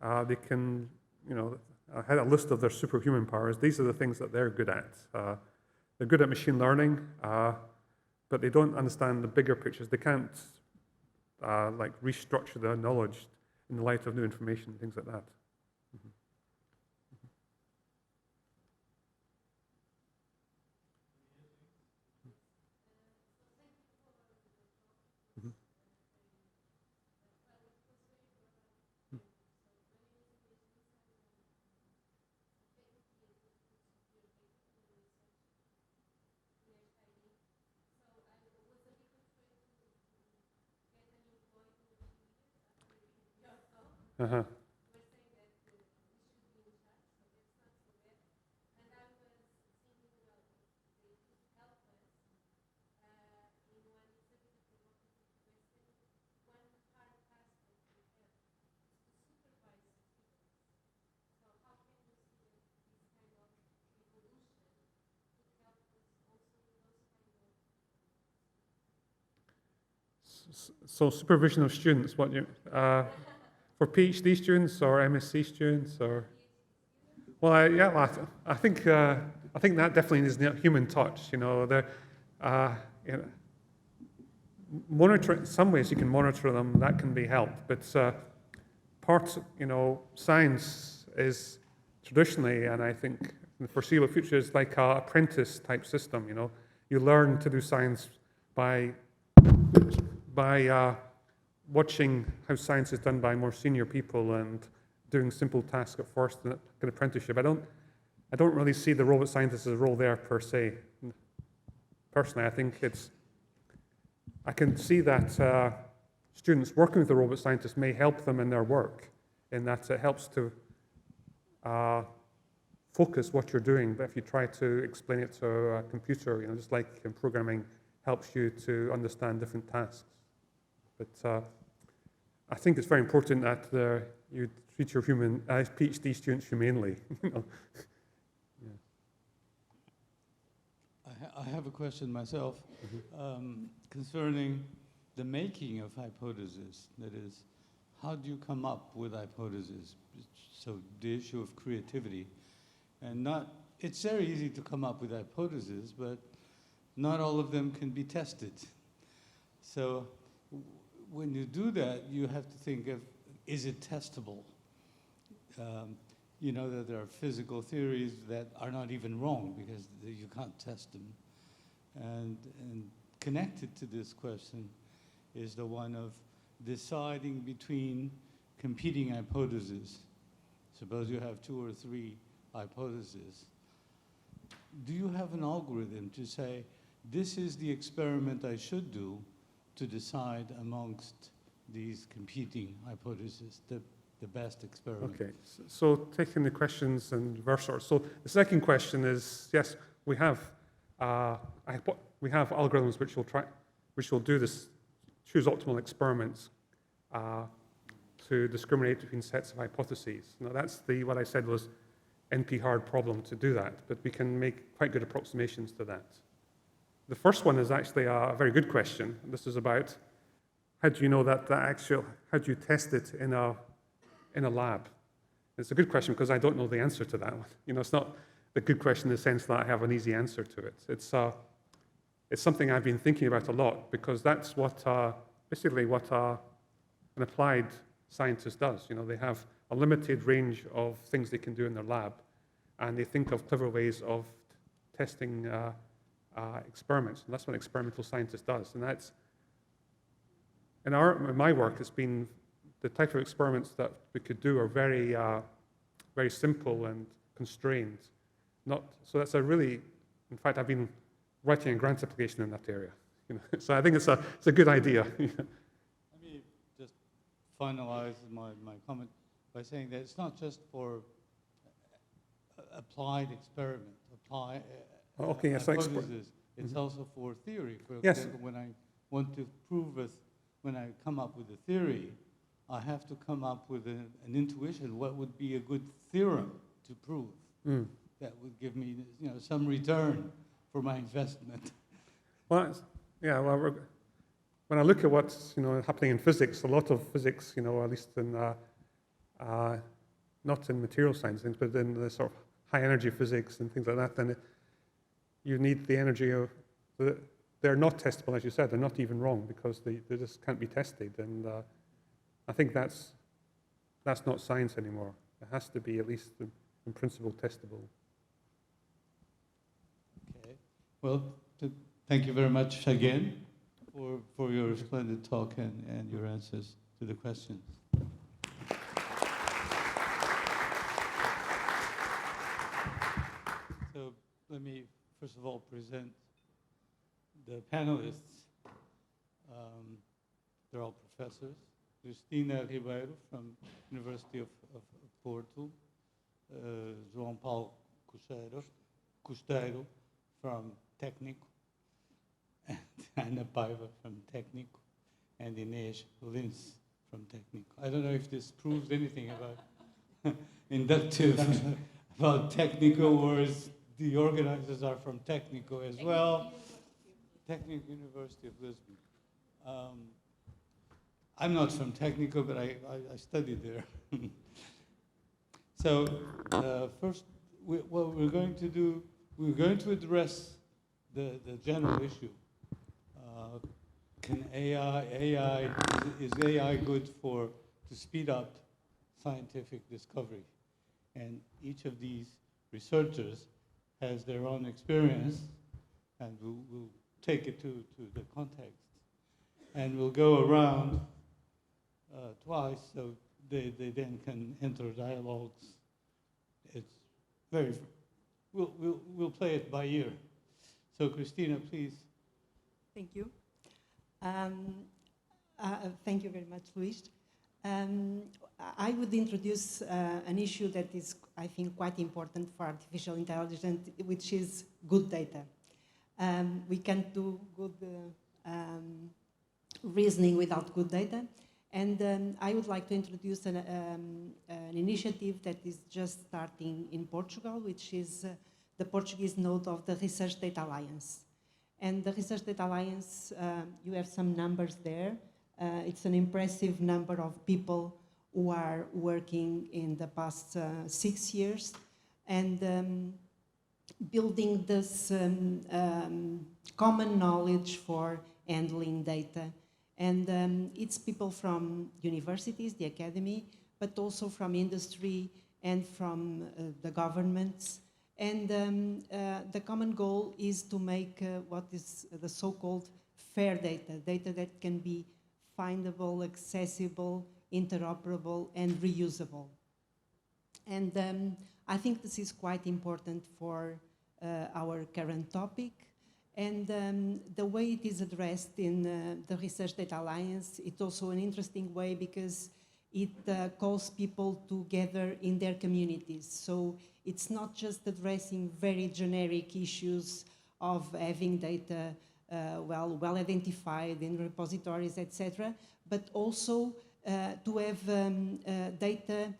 They can, you know, I had a list of their superhuman powers. These are the things that they're good at. They're good at machine learning, but they don't understand the bigger pictures. They can't like restructure their knowledge in the light of new information, things like that. Uh-huh. So supervision of students, what you for PhD students or MSc students or? Well, I think that definitely is human touch. You know, you know, monitor. In some ways, you can monitor them. That can be helped, but you know, science is traditionally, and I think in the foreseeable future, is like an apprentice type system. You know, You learn to do science by watching how science is done by more senior people and doing simple tasks at first and an apprenticeship. I don't really see the robot scientist as a role there per se. Personally, I think I can see that students working with a robot scientist may help them in their work, in that it helps to focus what you're doing. But if you try to explain it to a computer, just like in programming, helps you to understand different tasks. But I think it's very important that you treat your PhD students humanely. I have a question myself concerning the making of hypotheses. That is, how do you come up with hypotheses? So the issue of creativity, and it's very easy to come up with hypotheses, but not all of them can be tested. So when you do that, you have to think of, is it testable? You know that there are physical theories that are not even wrong because you can't test them. And connected to this question is the one of deciding between competing hypotheses. Suppose you have 2 or 3 hypotheses. Do you have an algorithm to say, this is the experiment I should do to decide amongst these competing hypotheses, the best experiment? Okay, so taking the questions in reverse order. So the second question is, yes, we have algorithms which will do this, choose optimal experiments to discriminate between sets of hypotheses. Now that's what I said was NP-hard problem to do that, but we can make quite good approximations to that. The first one is actually a very good question. This is about how do you know how do you test it in a lab? It's a good question because I don't know the answer to that one. It's not a good question in the sense that I have an easy answer to it. It's something I've been thinking about a lot because that's basically what an applied scientist does. They have a limited range of things they can do in their lab, and they think of clever ways of testing experiments. And that's what an experimental scientist does. And that's in my work, it's been the type of experiments that we could do are very, very simple and constrained. So that's in fact, I've been writing a grant application in that area. So I think it's a good idea. Let me just finalize my comment by saying that it's not just for applied experiment, hypothesis. It's also for theory. For example, when I want to when I come up with a theory, I have to come up with an intuition. What would be a good theorem to prove that would give me, some return for my investment? Well, when I look at what's happening in physics, a lot of physics, at least in not in material science things, but in the sort of high energy physics and things like that, then you need the energy of they're not testable, as you said. They're not even wrong because they just can't be tested. And I think that's not science anymore. It has to be at least in principle testable. Okay. Well, thank you very much again for your splendid talk and your answers to the questions. So let me first of all present the panelists. They're all professors. Cristina Ribeiro from University of Porto, João Paulo Custeiro from Técnico, and Ana Paiva from Técnico, and Inês Lins from Técnico. I don't know if this proves anything about inductive about Técnico, or the organizers are from Técnico as well. Técnico University of Lisbon. I'm not from Técnico, but I studied there. So first, what we're going to do, we're going to address the general issue. Can is AI good to speed up scientific discovery? And each of these researchers has their own experience and we'll take it to the context. And we'll go around twice, so they then can enter dialogues. It's very, we'll play it by ear. So Christina, please. Thank you. Thank you very much, Luis. I would introduce an issue that is, I think, quite important for artificial intelligence, which is good data. We can't do good reasoning without good data. And I would like to introduce an initiative that is just starting in Portugal, which is the Portuguese node of the Research Data Alliance. And the Research Data Alliance, you have some numbers there. It's an impressive number of people who are working in the past 6 years and building this common knowledge for handling data. And it's people from universities, the academy, but also from industry and from the governments. And the common goal is to make what is the so-called fair data, data that can be findable, accessible, interoperable, and reusable. And I think this is quite important for our current topic. And the way it is addressed in the Research Data Alliance, it's also an interesting way because it calls people together in their communities. So it's not just addressing very generic issues of having data well identified in repositories, etc., but also to have data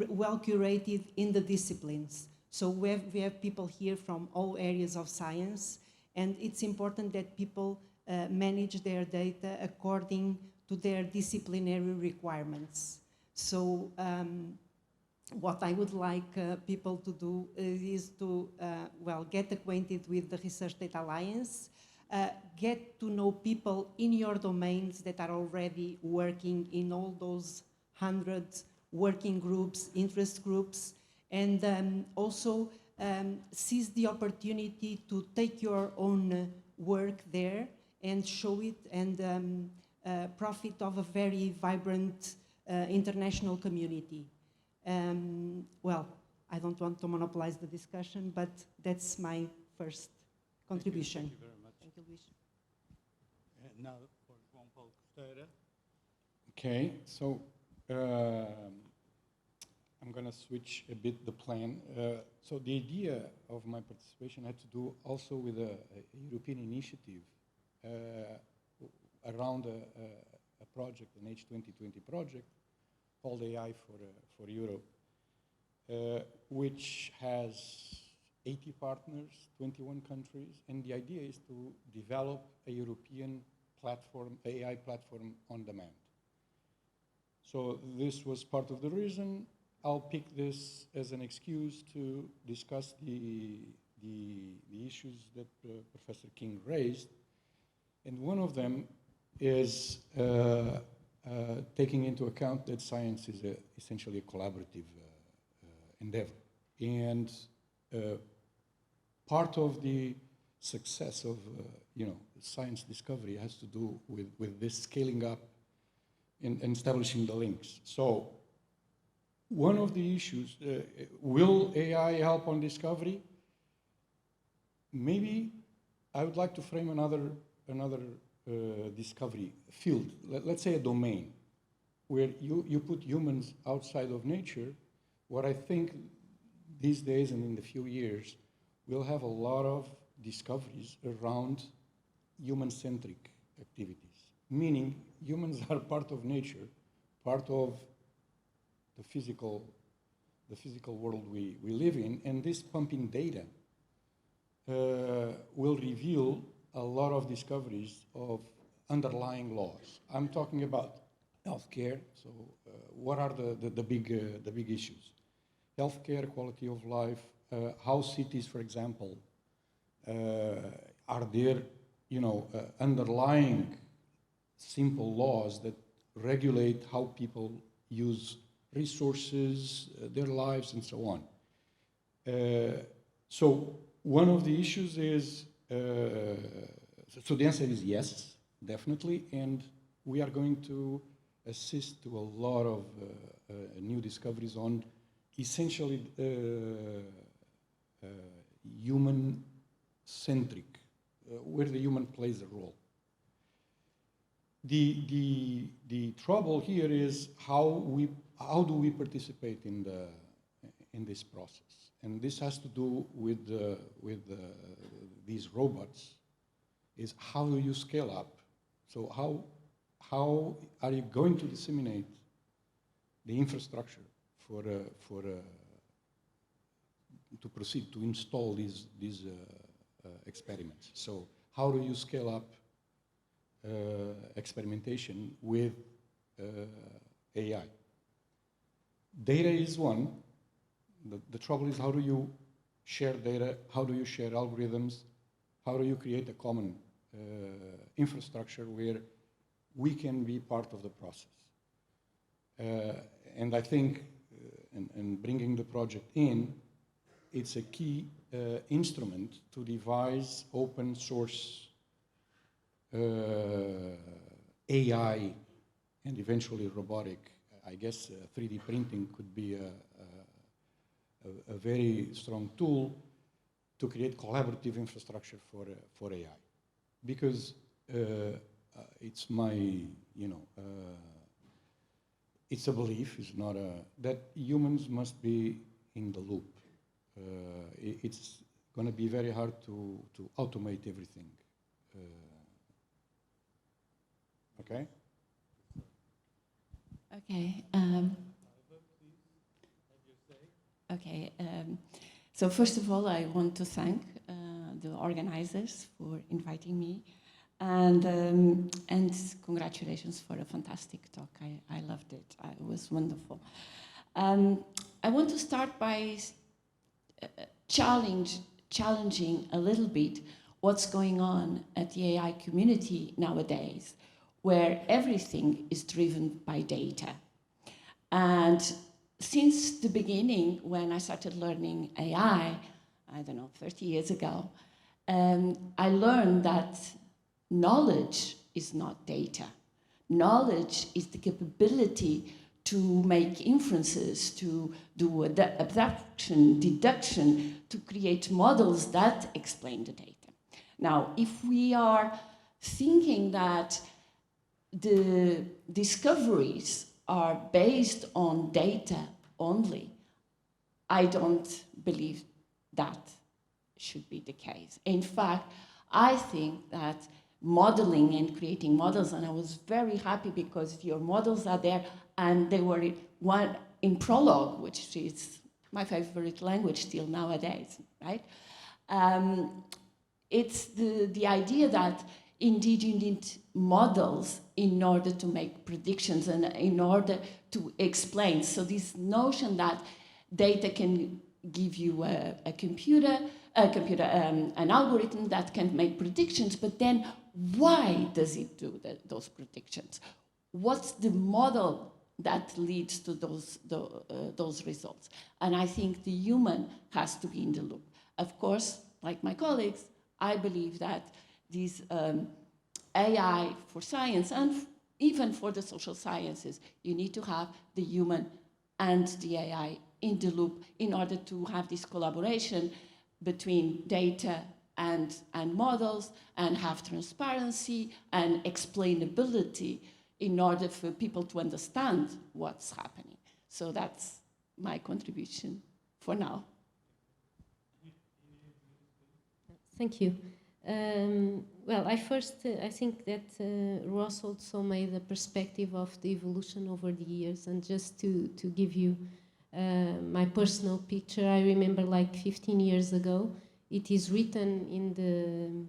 well curated in the disciplines. So we have people here from all areas of science, and it's important that people manage their data according to their disciplinary requirements. So what I would like people to do is to, get acquainted with the Research Data Alliance, get to know people in your domains that are already working in all those hundreds working groups, interest groups, and also seize the opportunity to take your own work there and show it and profit of a very vibrant international community. I don't want to monopolize the discussion, but that's my first contribution. Thank you very much. Thank you, Luis. And now for João Paulo Costeira. Okay, so I'm going to switch a bit the plan. So the idea of my participation had to do also with a European initiative around a project, an H2020 project called AI for Europe, which has 80 partners, 21 countries, and the idea is to develop a European platform, AI platform on demand. So this was part of the reason. I'll pick this as an excuse to discuss the issues that Professor King raised. And one of them is taking into account that science is essentially a collaborative endeavor. And part of the success of science discovery has to do with this scaling up and establishing the links. So one of the issues, will AI help on discovery? Maybe I would like to frame another discovery field, let's say a domain, where you put humans outside of nature. What I think these days and in the few years, we'll have a lot of discoveries around human-centric activities, meaning humans are part of nature, part of the physical world we live in, and this pumping data will reveal a lot of discoveries of underlying laws. I'm talking about healthcare. So, what are the big issues? Healthcare, quality of life, how cities, for example, are there, underlying simple laws that regulate how people use resources, their lives, and so on. So one of the issues is so the answer is yes, definitely, and we are going to assist to a lot of new discoveries on essentially human-centric, where the human plays a role. The trouble here is how do we participate in this process, and this has to do with these robots. Is how do you scale up? So how are you going to disseminate the infrastructure to proceed to install these experiments? So how do you scale up experimentation with AI? Data is one. The trouble is, how do you share data? How do you share algorithms? How do you create a common infrastructure where we can be part of the process? And I think, and bringing the project in, it's a key instrument to devise open source AI and eventually robotic. I guess 3D printing could be a very strong tool to create collaborative infrastructure for AI. Because it's my, it's a belief, it's not that humans must be in the loop. It's going to be very hard to automate everything. Okay? Okay. Okay. So first of all, I want to thank the organizers for inviting me, and congratulations for a fantastic talk. I loved it. It was wonderful. I want to start by challenging a little bit what's going on at the AI community nowadays, where everything is driven by data. And since the beginning, when I started learning AI, I don't know, 30 years ago, I learned that knowledge is not data. Knowledge is the capability to make inferences, to do abstraction, deduction, to create models that explain the data. Now, if we are thinking that the discoveries are based on data only, I don't believe that should be the case. In fact, I think that modeling and creating models, and I was very happy because your models are there, and they were one in Prolog, which is my favorite language still nowadays, right? It's the idea that indeed you need models in order to make predictions and in order to explain. So this notion that data can give you an algorithm that can make predictions, but then why does it do those predictions? What's the model that leads to those results? And I think the human has to be in the loop. Of course, like my colleagues, I believe that these AI for science and even for the social sciences, you need to have the human and the AI in the loop in order to have this collaboration between data and models, and have transparency and explainability in order for people to understand what's happening. So that's my contribution for now. Thank you. Well, I think that Ross also made a perspective of the evolution over the years, and just to give you my personal picture, I remember like 15 years ago, it is written in the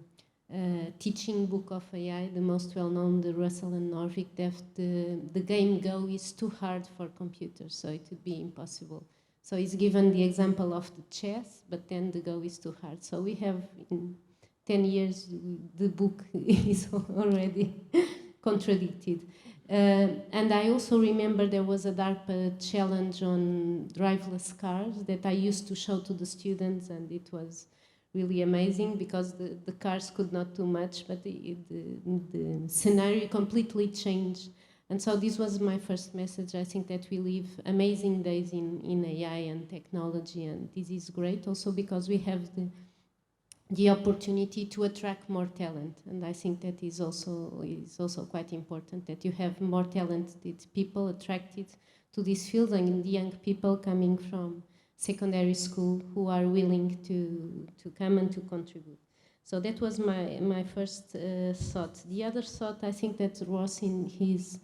teaching book of AI, the most well-known, the Russell and Norvig, that the game Go is too hard for computers, so it would be impossible. So it's given the example of the chess, but then the Go is too hard. So we have, in 10 years, the book is already contradicted. And I also remember there was a DARPA challenge on driverless cars that I used to show to the students, and it was really amazing because the cars could not do much, but the scenario completely changed. And so this was my first message. I think that we live amazing days in AI and technology, and this is great also because we have the opportunity to attract more talent. And I think that is also quite important, that you have more talented people attracted to this field, and young people coming from secondary school who are willing to come and to contribute. So that was my first thought. The other thought, I think that Ross in his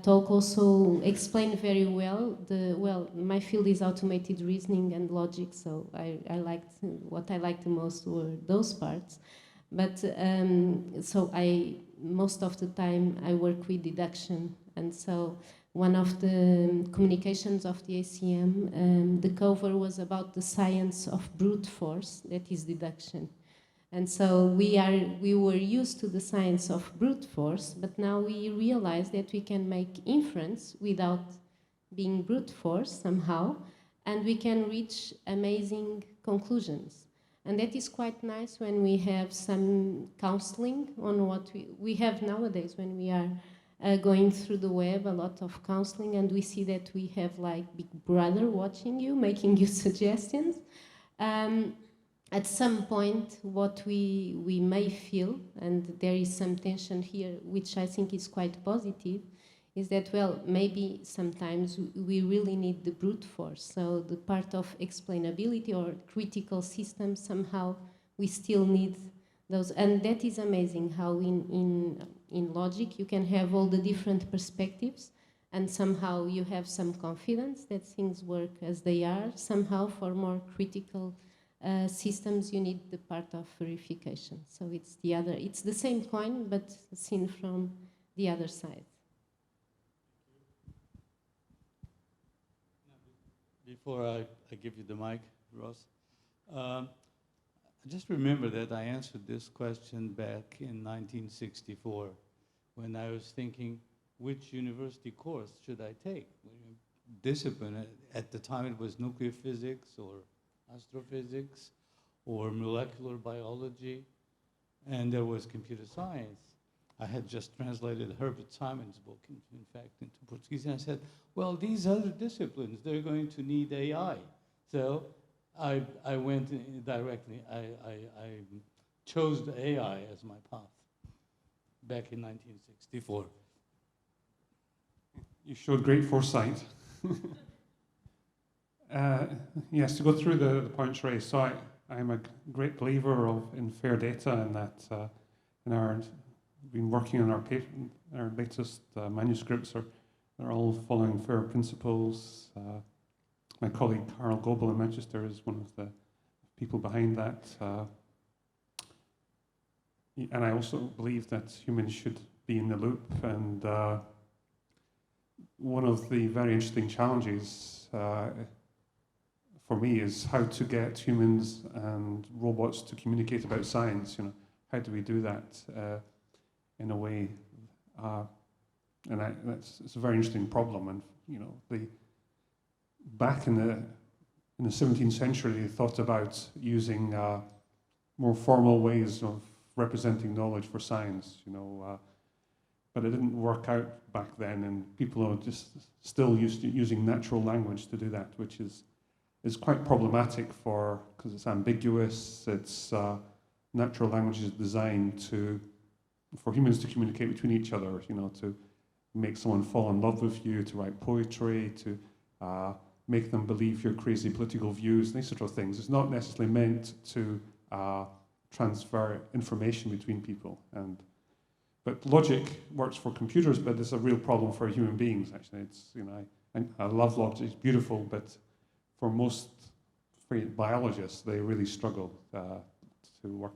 talk also explained very well. My field is automated reasoning and logic, so what I liked the most were those parts. But so most of the time I work with deduction, and so one of the communications of the ACM, the cover was about the science of brute force, that is deduction. And so we were used to the science of brute force, but now we realize that we can make inference without being brute force somehow, and we can reach amazing conclusions. And that is quite nice when we have some counseling on what we have nowadays when we are going through the web, a lot of counseling, and we see that we have like Big Brother watching you, making you suggestions. At some point, what we may feel, and there is some tension here, which I think is quite positive, is that, well, maybe sometimes we really need the brute force. So the part of explainability or critical systems, somehow we still need those. And that is amazing how in logic you can have all the different perspectives, and somehow you have some confidence that things work as they are. Somehow for more critical systems, you need the part of verification. So it's the same coin, but seen from the other side. Before I give you the mic, Ross, I just remember that I answered this question back in 1964 when I was thinking, which university course should I take? Discipline, at the time it was nuclear physics or astrophysics or molecular biology, and there was computer science. I had just translated Herbert Simon's book, in fact, into Portuguese, and I said, well, these other disciplines, they're going to need AI. So I went directly, I chose the AI as my path back in 1964. You showed great foresight. Yes, to go through the points raised. So I'm a great believer in fair data, and that we've been working on our latest manuscripts are all following fair principles. My colleague Carl Goebel in Manchester is one of the people behind that. And I also believe that humans should be in the loop, and one of the very interesting challenges for me is how to get humans and robots to communicate about science. How do we do that in a way? And it's a very interesting problem. And back in the 17th century, they thought about using more formal ways of representing knowledge for science. But it didn't work out back then, and people are just still used to using natural language to do that, which is quite problematic because it's ambiguous. It's natural language is designed for humans to communicate between each other, to make someone fall in love with you, to write poetry, to make them believe your crazy political views, these sort of things. It's not necessarily meant to transfer information between people. But logic works for computers, but it's a real problem for human beings, actually. I love logic, it's beautiful, but for most biologists, they really struggle to work.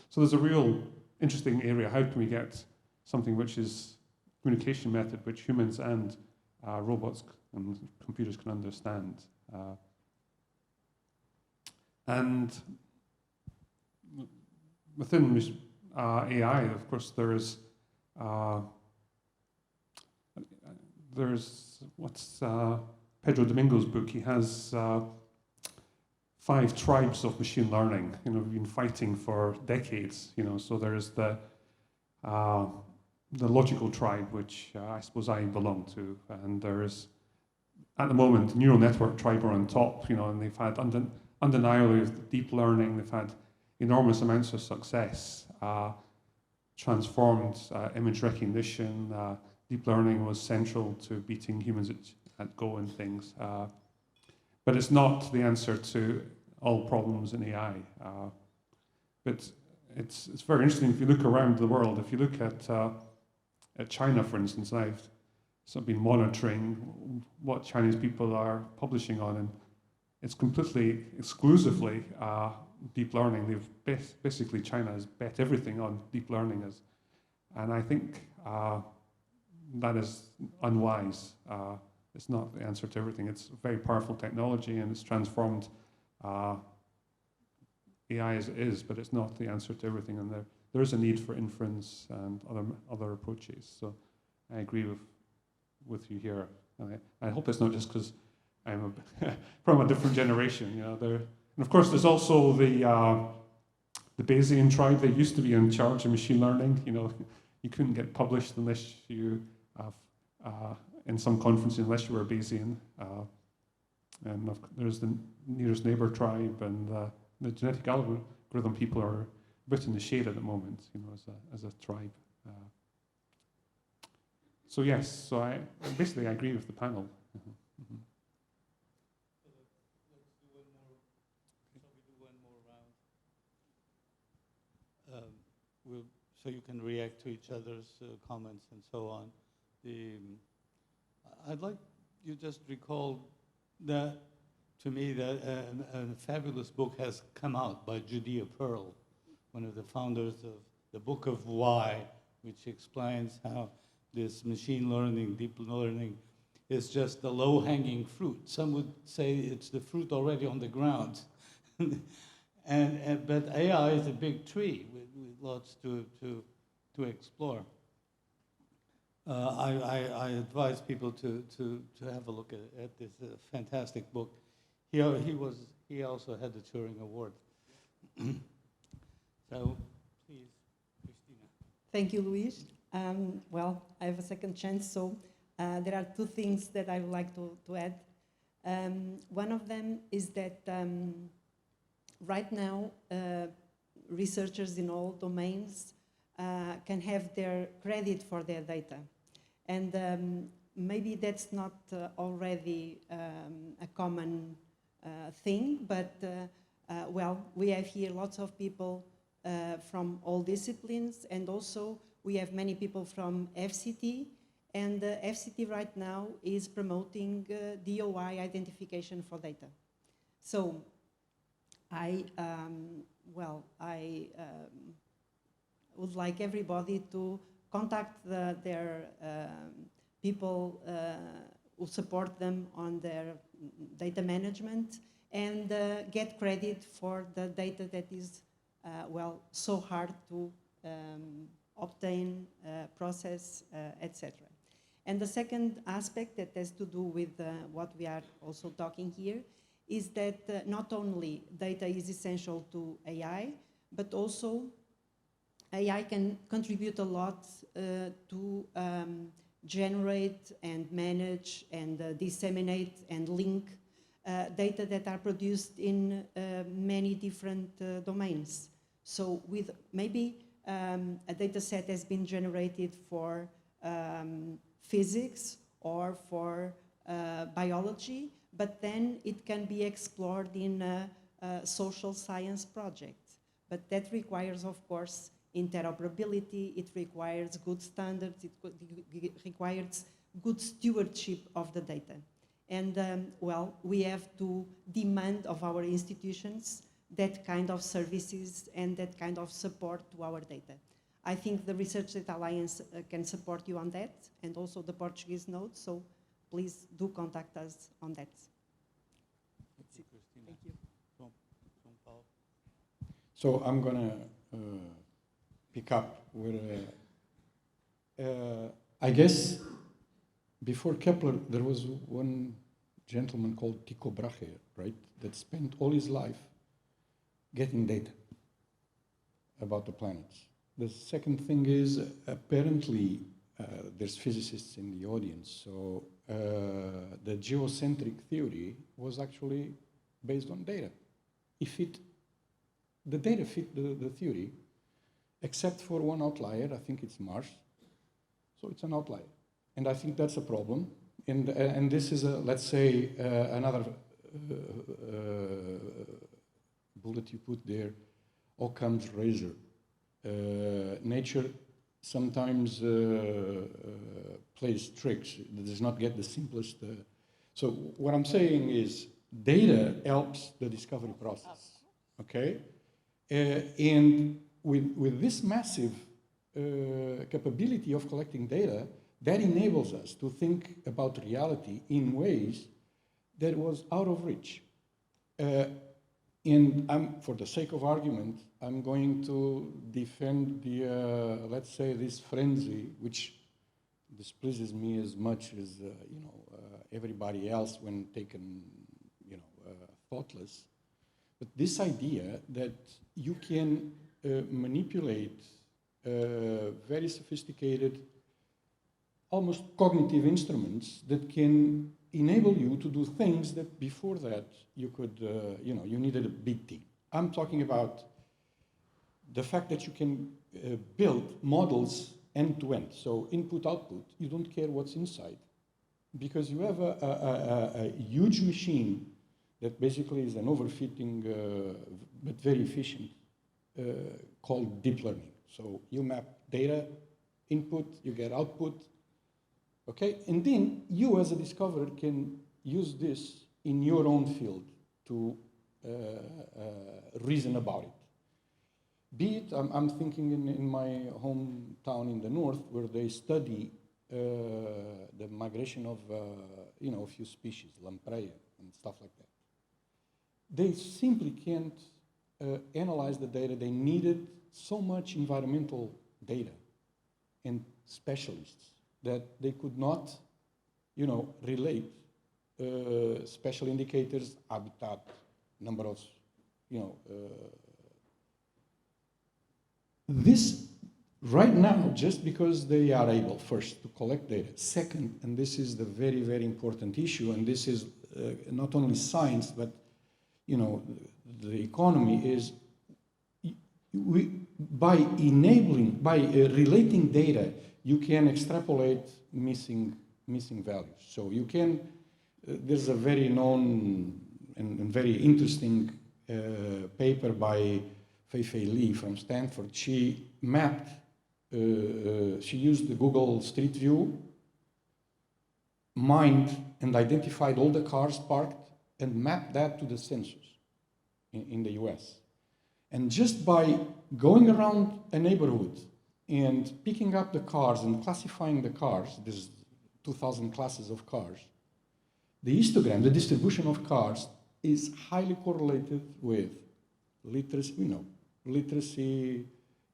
So there's a real interesting area. How can we get something which is communication method, which humans and robots and computers can understand? And within AI, of course, there's what's Pedro Domingo's book. He has 5 tribes of machine learning. We've been fighting for decades. So there's the logical tribe, which I suppose I belong to, and there's at the moment neural network tribe are on top. And they've had undeniably deep learning. They've had enormous amounts of success. Transformed image recognition. Deep learning was central to beating humans at Go and things. But it's not the answer to all problems in AI. But it's very interesting if you look around the world. If you look at China, for instance, I've sort of been monitoring what Chinese people are publishing on, and it's completely exclusively deep learning. Basically China has bet everything on deep learning, and I think that is unwise. It's not the answer to everything. It's a very powerful technology, and it's transformed AI as it is, but it's not the answer to everything. And there is a need for inference and other approaches. So I agree with you here. And I hope it's not just because I'm from a different generation. And of course, there's also the Bayesian tribe. They used to be in charge of machine learning. You couldn't get published unless you in some conferences unless you were Bayesian. And there's the nearest neighbor tribe, and the genetic algorithm people are a bit in the shade at the moment, as a tribe. So yes, so I agree with the panel. Mm-hmm. So you can react to each other's comments and so on. I'd like you just recall that, to me, that a fabulous book has come out by Judea Pearl, one of the founders of the Book of Why, which explains how this machine learning, deep learning, is just the low-hanging fruit. Some would say it's the fruit already on the ground. But AI is a big tree with lots to explore. I advise people to have a look at this fantastic book. He also had the Turing Award. So, please, Christina. Thank you, Luis. Well, I have a second chance, so there are 2 things that I would like to add. One of them is that right now, researchers in all domains can have their credit for their data. And maybe that's not already a common thing, but well, we have here lots of people from all disciplines, and also we have many people from FCT, and FCT right now is promoting DOI identification for data. So I would like everybody to contact their people who support them on their data management and get credit for the data that is, so hard to obtain, process, etc. And the second aspect that has to do with what we are also talking here is that not only data is essential to AI, but also AI can contribute a lot to generate and manage and disseminate and link data that are produced in many different domains. So with maybe a data set has been generated for physics or for biology, but then it can be explored in a social science project. But that requires, of course, interoperability, it requires good standards, it requires good stewardship of the data. And we have to demand of our institutions that kind of services and that kind of support to our data. I think the Research Data Alliance can support you on that, and also the Portuguese node, so please do contact us on that. That's it, Christina. Thank you. So I'm going to pick up where, I guess, before Kepler, there was one gentleman called Tycho Brahe, right, that spent all his life getting data about the planets. The second thing is, apparently, there's physicists in the audience, so the geocentric theory was actually based on data. The data fit the theory, except for one outlier, I think it's Mars, so it's an outlier. And I think that's a problem, and this is, let's say, another bullet you put there, Occam's razor. Nature sometimes plays tricks. It does not get the simplest. So what I'm saying is data helps the discovery process, okay? And with this massive capability of collecting data, that enables us to think about reality in ways that was out of reach. And for the sake of argument, I'm going to defend the, let's say, this frenzy, which displeases me as much as, everybody else when taken, thoughtless. But this idea that you can manipulate very sophisticated, almost cognitive instruments that can enable you to do things that before that you could, you needed a big team. I'm talking about the fact that you can build models end to end. So input, output, you don't care what's inside because you have a huge machine that basically is an overfitting but very efficient called deep learning. So you map data, input, you get output, okay? And then you as a discoverer can use this in your own field to reason about it. Be it, I'm thinking in my hometown in the north where they study the migration of, a few species, lamprey and stuff like that. They simply can't analyze the data. They needed so much environmental data and specialists that they could not, relate special indicators, habitat, number of, this right now, just because they are able, first, to collect data. Second, and this is the very, very important issue, and this is not only science, but, the economy is, by relating data, you can extrapolate missing values. So you can, there's a very known and very interesting paper by Fei-Fei Li from Stanford. She mapped, she used the Google Street View, mined and identified all the cars parked and mapped that to the sensors in the US. And just by going around a neighborhood and picking up the cars and classifying the cars, there's 2,000 classes of cars, the histogram, the distribution of cars, is highly correlated with literacy, literacy,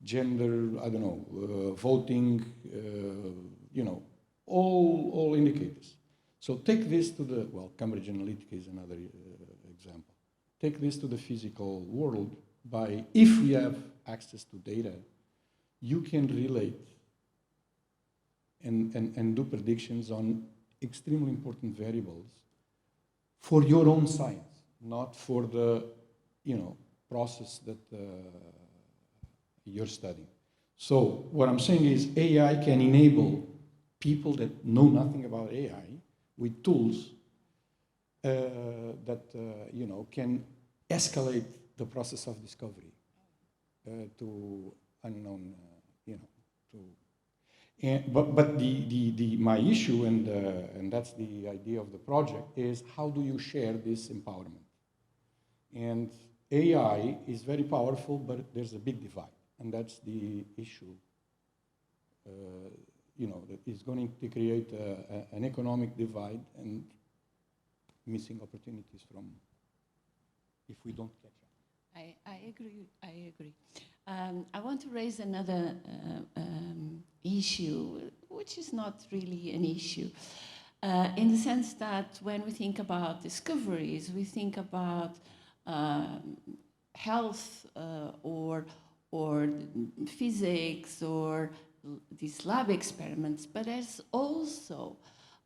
gender, voting, all indicators. So take this to the, Cambridge Analytica is another example. Take this to the physical world by, if we have access to data, you can relate and do predictions on extremely important variables for your own science, not for the, process that you're studying. So what I'm saying is AI can enable people that know nothing about AI with tools that, can escalate the process of discovery to unknown, but my issue, and that's the idea of the project, is how do you share this empowerment? And AI is very powerful, but there's a big divide, and that's the issue, that is going to create an economic divide and missing opportunities from if we don't catch up. I agree. I want to raise another issue, which is not really an issue. in the sense that when we think about discoveries, we think about health or physics or these lab experiments, but there's also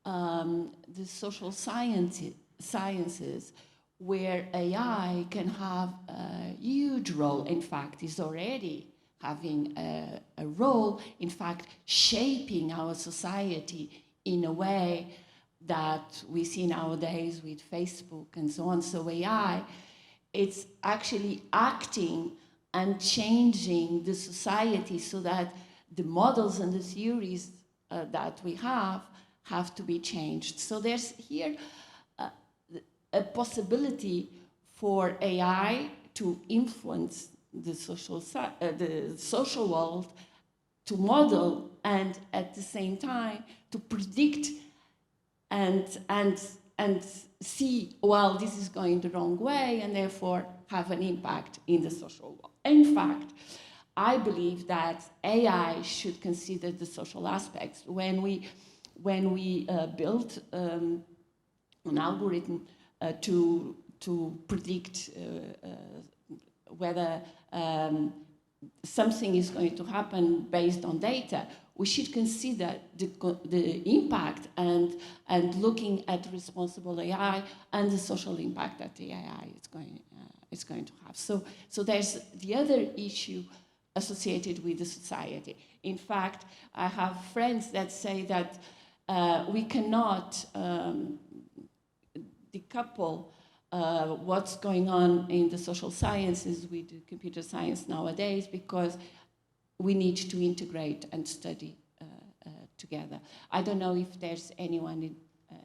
the social sciences where AI can have a huge role. In fact, is already having a role, in fact, shaping our society in a way that we see nowadays with Facebook and so on. So AI, it's actually acting and changing the society so that the models and the theories that we have to be changed. So there's here a possibility for AI to influence the social world, to model, and at the same time to predict and see, well, this is going the wrong way, and therefore have an impact in the social world. In fact, I believe that AI should consider the social aspects. When we built an algorithm to predict whether something is going to happen based on data, we should consider the impact and looking at responsible AI and the social impact that the AI is going to have. So there's the other issue associated with the society. In fact, I have friends that say that we cannot decouple what's going on in the social sciences with the computer science nowadays, because we need to integrate and study together. I don't know if there's anyone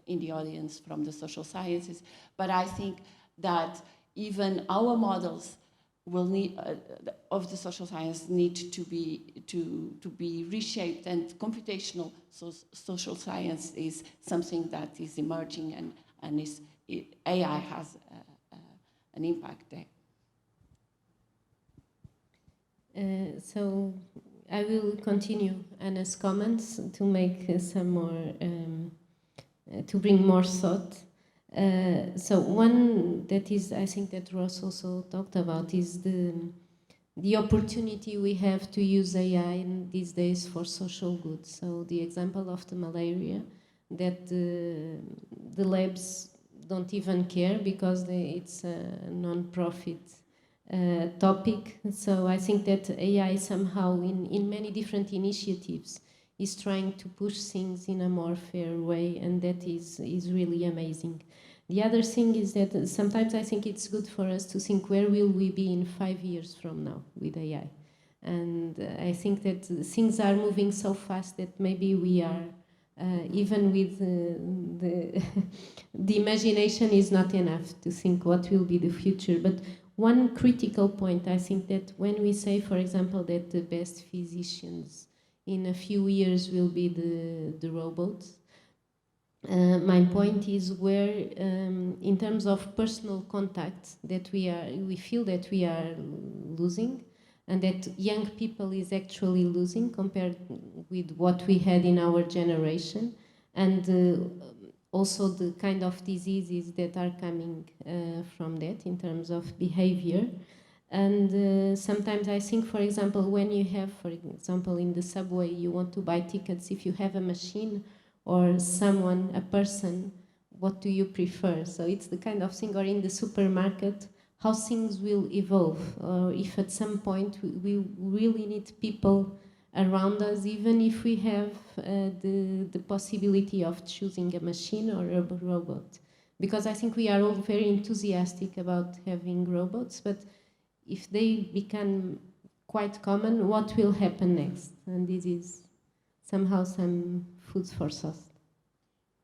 in the audience from the social sciences, but I think that even our models will need of the social science need to be reshaped, and computational social science is something that is emerging, and AI has an impact there. So I will continue Anna's comments to make some more, to bring more thought. So one that is, I think that Ross also talked about, is the opportunity we have to use AI in these days for social good. So the example of the malaria, that the labs don't even care because it's a non-profit topic. So I think that AI somehow in many different initiatives is trying to push things in a more fair way, and that is really amazing. The other thing is that sometimes I think it's good for us to think, where will we be in 5 years from now with AI? And I think that things are moving so fast that maybe we are, even with the imagination is not enough to think what will be the future. But one critical point, I think that when we say, for example, that the best physicians in a few years will be the robots, my point is where, in terms of personal contact, that we feel that we are losing, and that young people is actually losing compared with what we had in our generation, and also the kind of diseases that are coming from that in terms of behavior. And sometimes I think, for example, when you have, for example, in the subway, you want to buy tickets, if you have a machine or someone, a person, what do you prefer? So it's the kind of thing, or in the supermarket, how things will evolve, or if at some point we really need people around us, even if we have the possibility of choosing a machine or a robot. Because I think we are all very enthusiastic about having robots, but if they become quite common, what will happen next? And this is somehow some food for thought.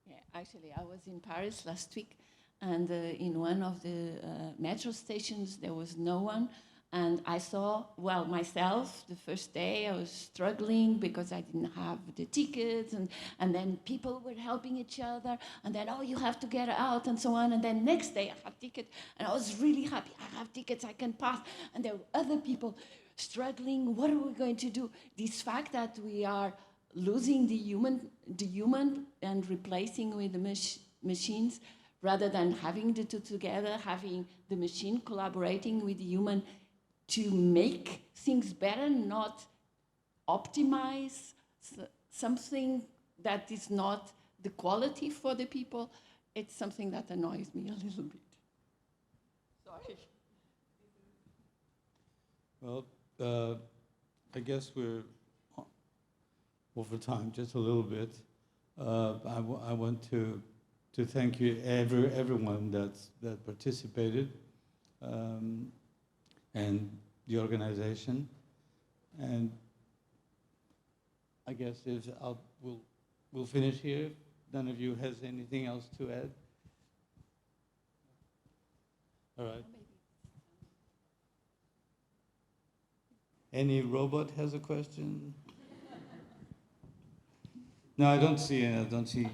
Yeah, actually, I was in Paris last week, and in one of the metro stations, there was no one. And I saw, well, myself, the first day, I was struggling because I didn't have the tickets, and then people were helping each other, and then, oh, you have to get out, and so on. And then next day, I had tickets, and I was really happy. I have tickets, I can pass. And there were other people struggling. What are we going to do? This fact that we are losing the human and replacing with the machines, rather than having the two together, having the machine collaborating with the human to make things better, not optimize something that is not the quality for the people. It's something that annoys me a little bit. Sorry. Well, I guess we're over time just a little bit. I want to thank you, everyone that participated, and the organization. And I guess we'll finish here. If none of you has anything else to add. All right. Any robot has a question? No, I don't see it. I don't see